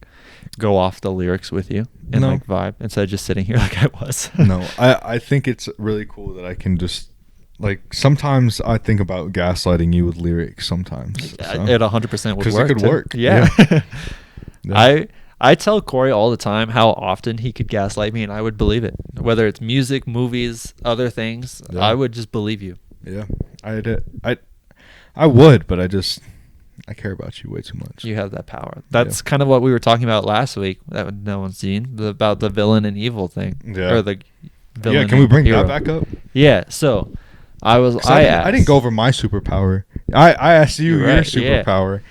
go off the lyrics with you and No. like vibe instead of just sitting here like I was? No, I think it's really cool that I can just like sometimes I think about gaslighting you with lyrics sometimes. It 100% would 'Cause it work. could too. work. Yeah. Yeah. I tell Corey all the time how often he could gaslight me and I would believe it. Whether it's music, movies, other things, Yeah. I would just believe you. Yeah, I would, but I care about you way too much. You have that power. That's kind of what we were talking about last week that no one's seen about the villain and evil thing. Yeah. Or the villain. Yeah, can we and bring hero. that back up? Yeah. So I I didn't go over my superpower. I asked you You're your right, yeah. superpower.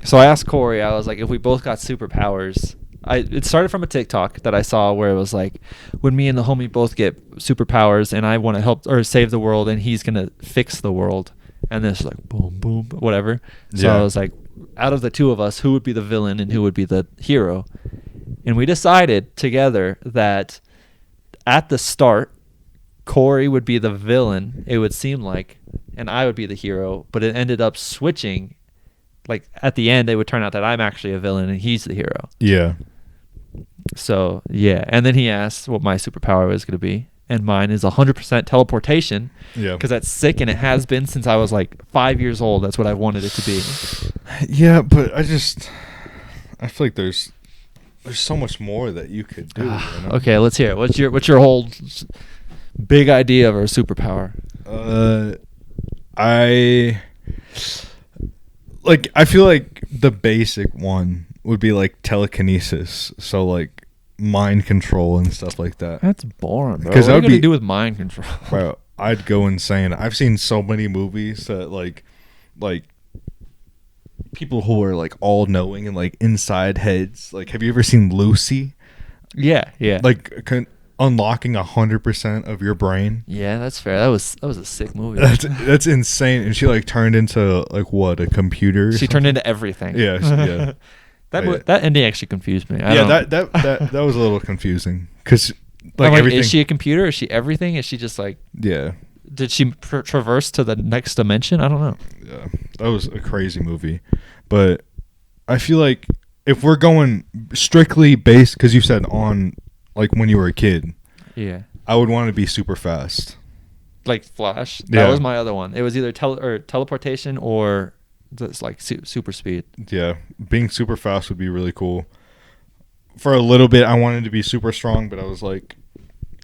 So I asked Corey, I was like, if we both got superpowers, it started from a TikTok that I saw where it was like, when me and the homie both get superpowers and I want to help or save the world and he's going to fix the world. And this like boom, boom, whatever. So Yeah. I was like, out of the two of us, who would be the villain and who would be the hero. And we decided together that at the start, Corey would be the villain, it would seem like, and I would be the hero, but it ended up switching. Like, at the end, it would turn out that I'm actually a villain and he's the hero. Yeah. So, yeah. And then he asked what my superpower was going to be. And mine is 100% teleportation. Yeah. Because that's sick, and it has been since I was like 5 years old. That's what I wanted it to be. Yeah, but I feel like there's so much more that you could do. You know? Okay, let's hear it. What's your whole big idea of our superpower? I feel like the basic one would be like telekinesis. So like mind control and stuff like that. That's boring, bro. 'Cause What that are would you going to be- do with mind control? Bro, I'd go insane. I've seen so many movies that like people who are like all knowing and like inside heads. Like, have you ever seen Lucy? Yeah. Like unlocking 100% of your brain. Yeah, that's fair. That was a sick movie. That's insane. And she like turned into like what, a computer? or She turned something? into everything. Yeah, yeah. That ending actually confused me. That was a little confusing because like I'm everything. is she a computer? Is she everything? Is she just like? Yeah, Did she traverse to the next dimension? I don't know. yeah. That was a crazy movie, but I feel like if we're going strictly based, because you said on like when you were a kid, Yeah. I would want to be super fast. Like Flash. That Yeah. was my other one. It was either teleportation or just like super speed. Yeah, being super fast would be really cool. For a little bit, I wanted to be super strong, but I was like,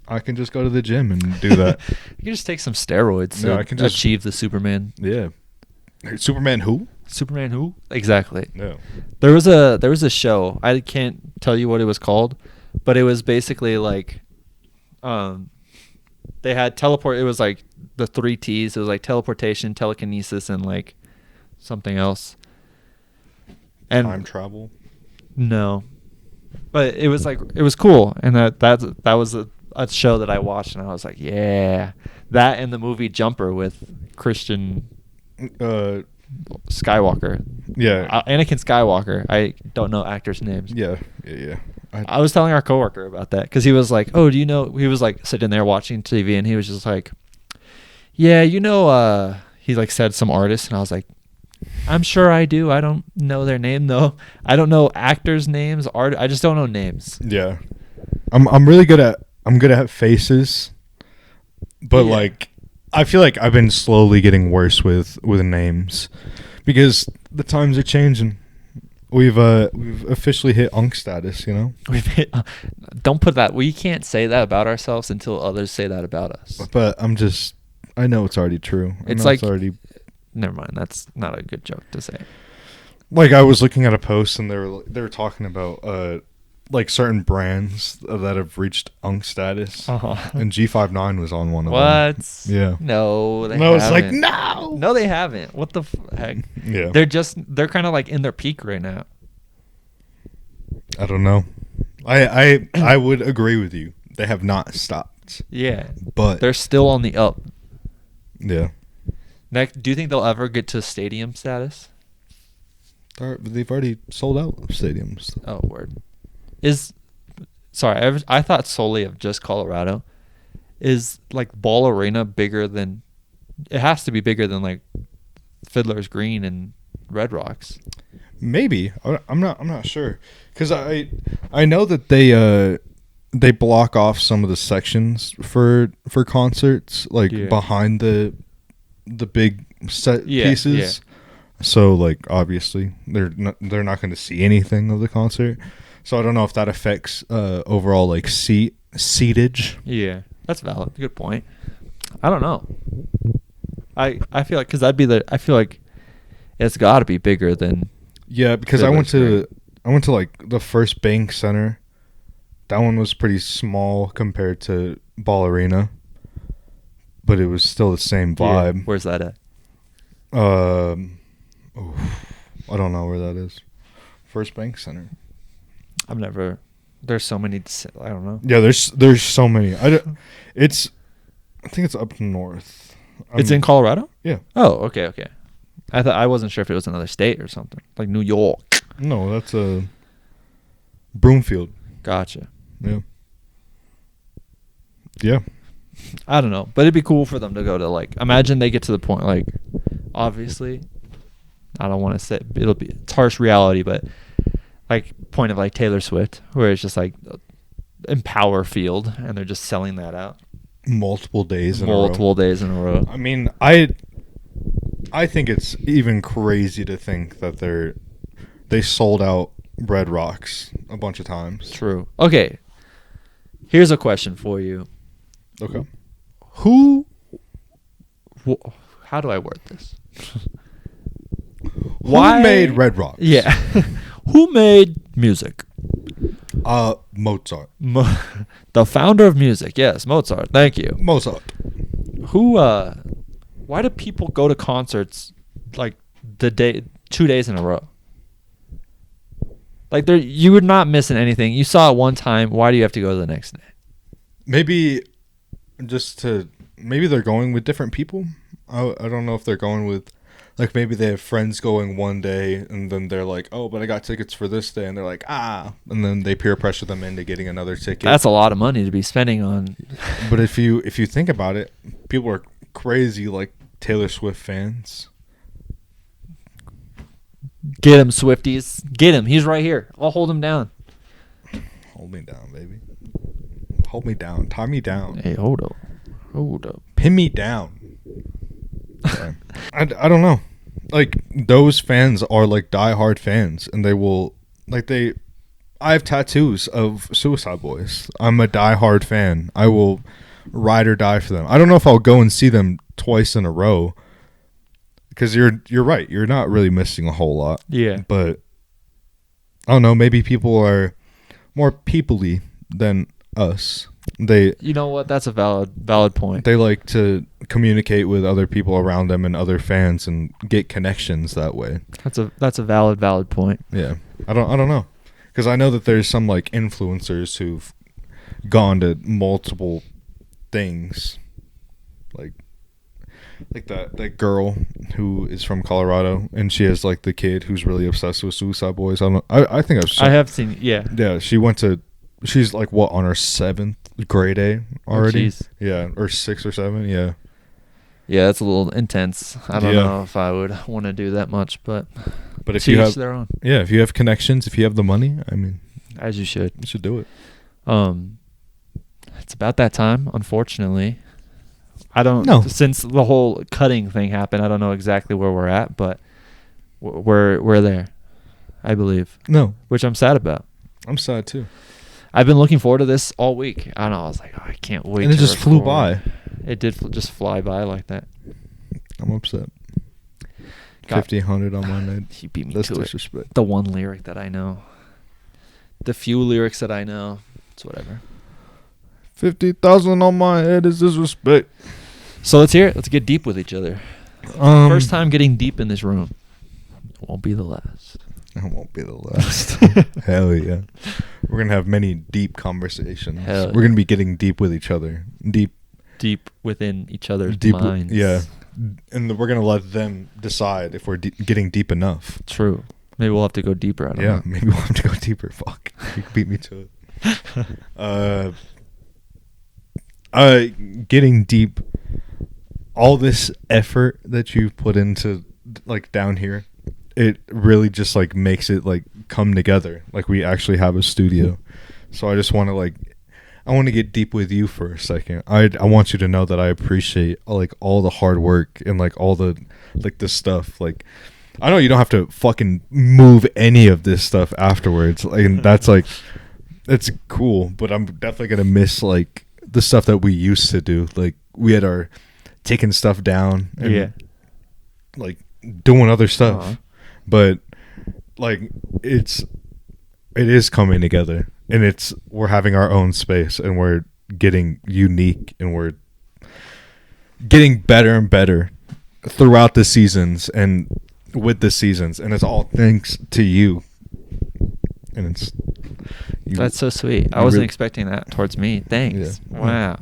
I can just go to the gym and do that. You can just take some steroids Yeah, to I can just- achieve the Superman. Yeah. Superman who? Superman who? Exactly. No. There was a show. I can't tell you what it was called, but it was basically like they had teleport. It was like the 3 T's. It was like teleportation, telekinesis, and like something else. And Time travel. no, but it was like it was cool, and that was a show that I watched, and I was like, yeah, that and the movie Jumper with Christian Skywalker. Yeah. Anakin Skywalker. I don't know actors' names. Yeah. I was telling our coworker about that because he was like, "Oh, do you know?" He was like sitting there watching TV, and he was just like, "Yeah, you know." He like said some artist, and I was like, "I'm sure I do. I don't know their name though. I don't know actors' names. I just don't know names." Yeah. I'm really good at faces, but Yeah. like I feel like I've been slowly getting worse with names because the times are changing. We've officially hit unk status, you know. Don't put that. We can't say that about ourselves until others say that about us. But I know it's already true. It's like never mind. That's not a good joke to say. Like I was looking at a post and they were talking about like certain brands that have reached unk status, and G59 was on one of them. What? Yeah. No, they No, it's like haven't. no. No, they haven't. What the heck? Yeah. They're kind of like in their peak right now. I don't know. I would agree with you. They have not stopped, Yeah, but they're still on the up. yeah, Next, do you think they'll ever get to stadium status? they've already sold out stadiums. Oh, word. I thought solely of just Colorado. Is like Ball Arena bigger than? It has to be bigger than like Fiddler's Green and Red Rocks. Maybe I'm not sure because I know that they block off some of the sections for concerts like Yeah. behind the big set pieces. Yeah. So like obviously they're not going to see anything of the concert. So I don't know if that affects overall like seatage. Yeah, that's valid. Good point. I don't know. I feel like because I feel like it's got to be bigger than. Yeah, because I went to like the First Bank Center. That one was pretty small compared to Ball Arena, but it was still the same vibe. Yeah. Where's that at? I don't know where that is. First Bank Center. I've never. There's so many. I don't know. Yeah, there's so many. I think it's up north. It's in Colorado. Yeah. Oh, okay. I wasn't sure if it was another state or something, like New York. No, that's a Broomfield. Gotcha. Yeah. Yeah. I don't know, but it'd be cool for them to go to, like, imagine they get to the point, like, obviously, I don't want to say it's harsh reality, but like point of like Taylor Swift, where it's just like Empower Field, and they're just selling that out Multiple days in a row. I mean, I think it's even crazy to think that they sold out Red Rocks a bunch of times. True. Okay. Here's a question for you. Okay. How do I word this? Who made Red Rocks? Yeah. Who made music? Mozart. The founder of music. Yes, Mozart. Thank you. Mozart. Why do people go to concerts like 2 days in a row? Like, you were not missing anything. You saw it one time. Why do you have to go the next day? Maybe they're going with different people. I don't know if they're going with, like, maybe they have friends going one day and then they're like, oh, but I got tickets for this day, and they're like, and then they peer pressure them into getting another ticket. That's a lot of money to be spending on. But if you think about it, people are crazy, like, Taylor Swift fans. Get him, Swifties. Get him. He's right here. I'll hold him down. Hold me down, baby. Hold me down. Tie me down. Hey, hold up. Pin me down. Yeah. I don't know. Like, those fans are like diehard fans, and they will, like, I have tattoos of Suicide Boys. I'm a diehard fan. I will ride or die for them. I don't know if I'll go and see them twice in a row, because you're right. You're not really missing a whole lot. Yeah. But I don't know. Maybe people are more people-y than us. You know what? That's a valid point. They like to communicate with other people around them and other fans and get connections that way. That's a valid point. Yeah. I don't know. Because I know that there's some, like, influencers who've gone to multiple things. Like that girl who is from Colorado, and she has, like, the kid who's really obsessed with Suicide Boys. I think I have seen, yeah. Yeah, she's like, what, on her 7th grade A already? Oh, yeah, or 6 or 7, yeah. Yeah, that's a little intense. I don't know if I would want to do that much, but if you have their own. Yeah, if you have connections, if you have the money, I mean, as you should. You should do it. It's about that time, unfortunately. I don't know. Since the whole cutting thing happened, I don't know exactly where we're at, but we're there, I believe. No. Which I'm sad about. I'm sad too. I've been looking forward to this all week. I don't know. I was like, I can't wait. And it just flew by. It did just fly by like that. I'm upset. 50, 100 on my night. He beat me That's to disrespect. it. The one lyric that I know. The few lyrics that I know. It's whatever. 50,000 on my head is disrespect. So let's hear it. Let's get deep with each other. First time getting deep in this room. It won't be the last. It won't be the last. Hell yeah. We're going to have many deep conversations. We're going to be getting deep with each other. Deep within each other's minds. Yeah. And we're going to let them decide if we're getting deep enough. True. Maybe we'll have to go deeper. I don't know. Maybe we'll have to go deeper. Fuck. You beat me to it. Getting deep. All this effort that you've put into, like, down here, it really just, like, makes it, like, come together. Like, we actually have a studio. So I just want to, like, I want to get deep with you for a second. I want you to know that I appreciate, like, all the hard work and, like, all the, like, the stuff. Like, I know you don't have to fucking move any of this stuff afterwards. Like, and that's, like, it's cool. But I'm definitely going to miss, like, the stuff that we used to do. Like, we had our taking stuff down and, like, doing other stuff. Uh-huh. But, like, it is coming together, and we're having our own space, and we're getting unique, and we're getting better and better throughout the seasons and with the seasons, and it's all thanks to you. And that's so sweet. I wasn't expecting that towards me. Thanks. Yeah. Wow.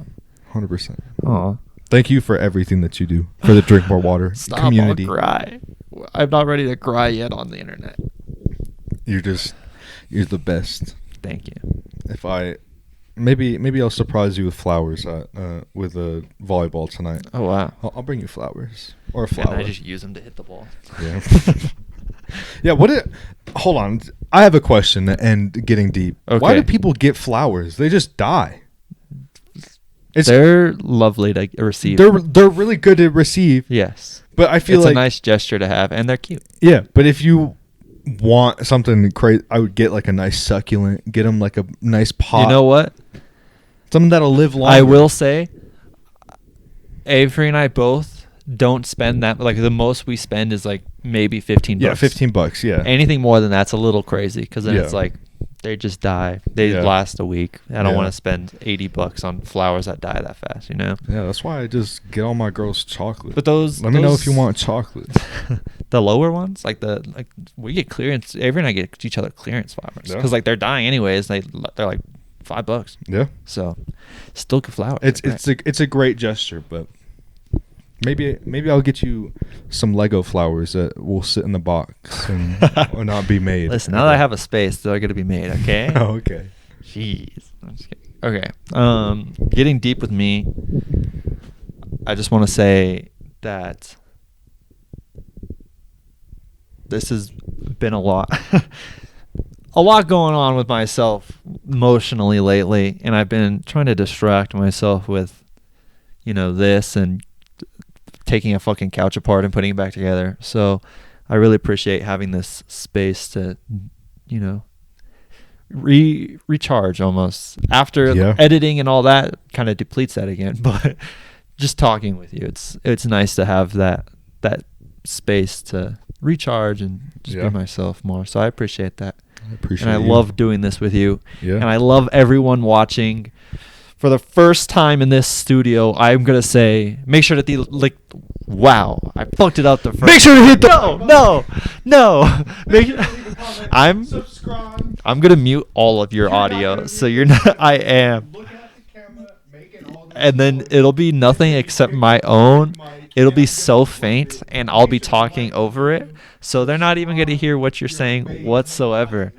100%. Aw. Thank you for everything that you do for the Drink More Water Stop, community. I'll cry. I'm not ready to cry yet on the internet. You're the best. Thank you. If I maybe I'll surprise you with flowers with a volleyball tonight. Oh wow. I'll bring you flowers or a And flower. I just use them to hit the ball. Yeah. Yeah. Hold on. I have a question and getting deep. Why Okay. do people get flowers? They just die. They're lovely to receive. They're really good to receive. Yes. But I feel It's like a nice gesture to have, and they're cute. yeah. But if you want something crazy, I would get like a nice succulent. Get them like a nice pot. You know what? Something that'll live longer. I will say, Avery and I both don't spend that. Like the most we spend is like maybe $15. Yeah, $15. Yeah. Anything more than that's a little crazy because then Yeah. it's like they just die. They Yeah. last a week. I don't Yeah. want to spend $80 on flowers that die that fast. You know. Yeah, that's why I just get all my girls chocolate. But those. Let me know if you want chocolate. The lower ones, like we get clearance. Avery and I get each other clearance flowers Yeah. because like they're dying anyways. They're like $5. Yeah. So still good flowers. It's a great gesture, but maybe I'll get you some Lego flowers that will sit in the box and or not be made. Listen, now that I have a space, they're gonna be made. Okay. Oh, okay. Jeez. I'm just kidding. Okay. Getting deep with me. I just want to say that this has been a lot. A lot going on with myself emotionally lately, and I've been trying to distract myself with, this and taking a fucking couch apart and putting it back together. So I really appreciate having this space to, recharge almost. After Yeah. editing and all that kind of depletes that again, but just talking with you, it's nice to have that space to recharge and just Yeah. be myself more. So I appreciate that. I appreciate And I you. love doing this with you. Yeah. And I love everyone watching. For the first time in this studio, I'm going to say, make sure to wow, I fucked it up the first. Make sure to hit the No. I'm going to mute all of your audio. So you're not, I am. And then it'll be nothing except my own. It'll be so faint, and I'll be talking over it. So they're not even going to hear what you're saying whatsoever.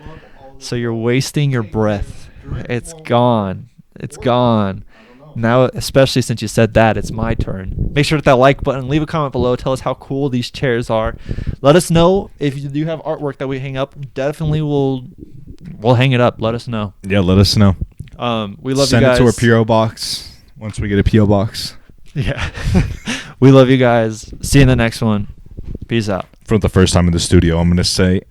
So you're wasting your breath. It's gone. It's gone. Now, especially since you said that, it's my turn. Make sure to hit that like button. Leave a comment below. Tell us how cool these chairs are. Let us know if you do have artwork that we hang up. Definitely we'll hang it up. Let us know. Yeah, let us know. We love Send you guys. it to our PO box once we get a PO box. Yeah. We love you guys. See you in the next one. Peace out. For the first time in the studio, I'm going to say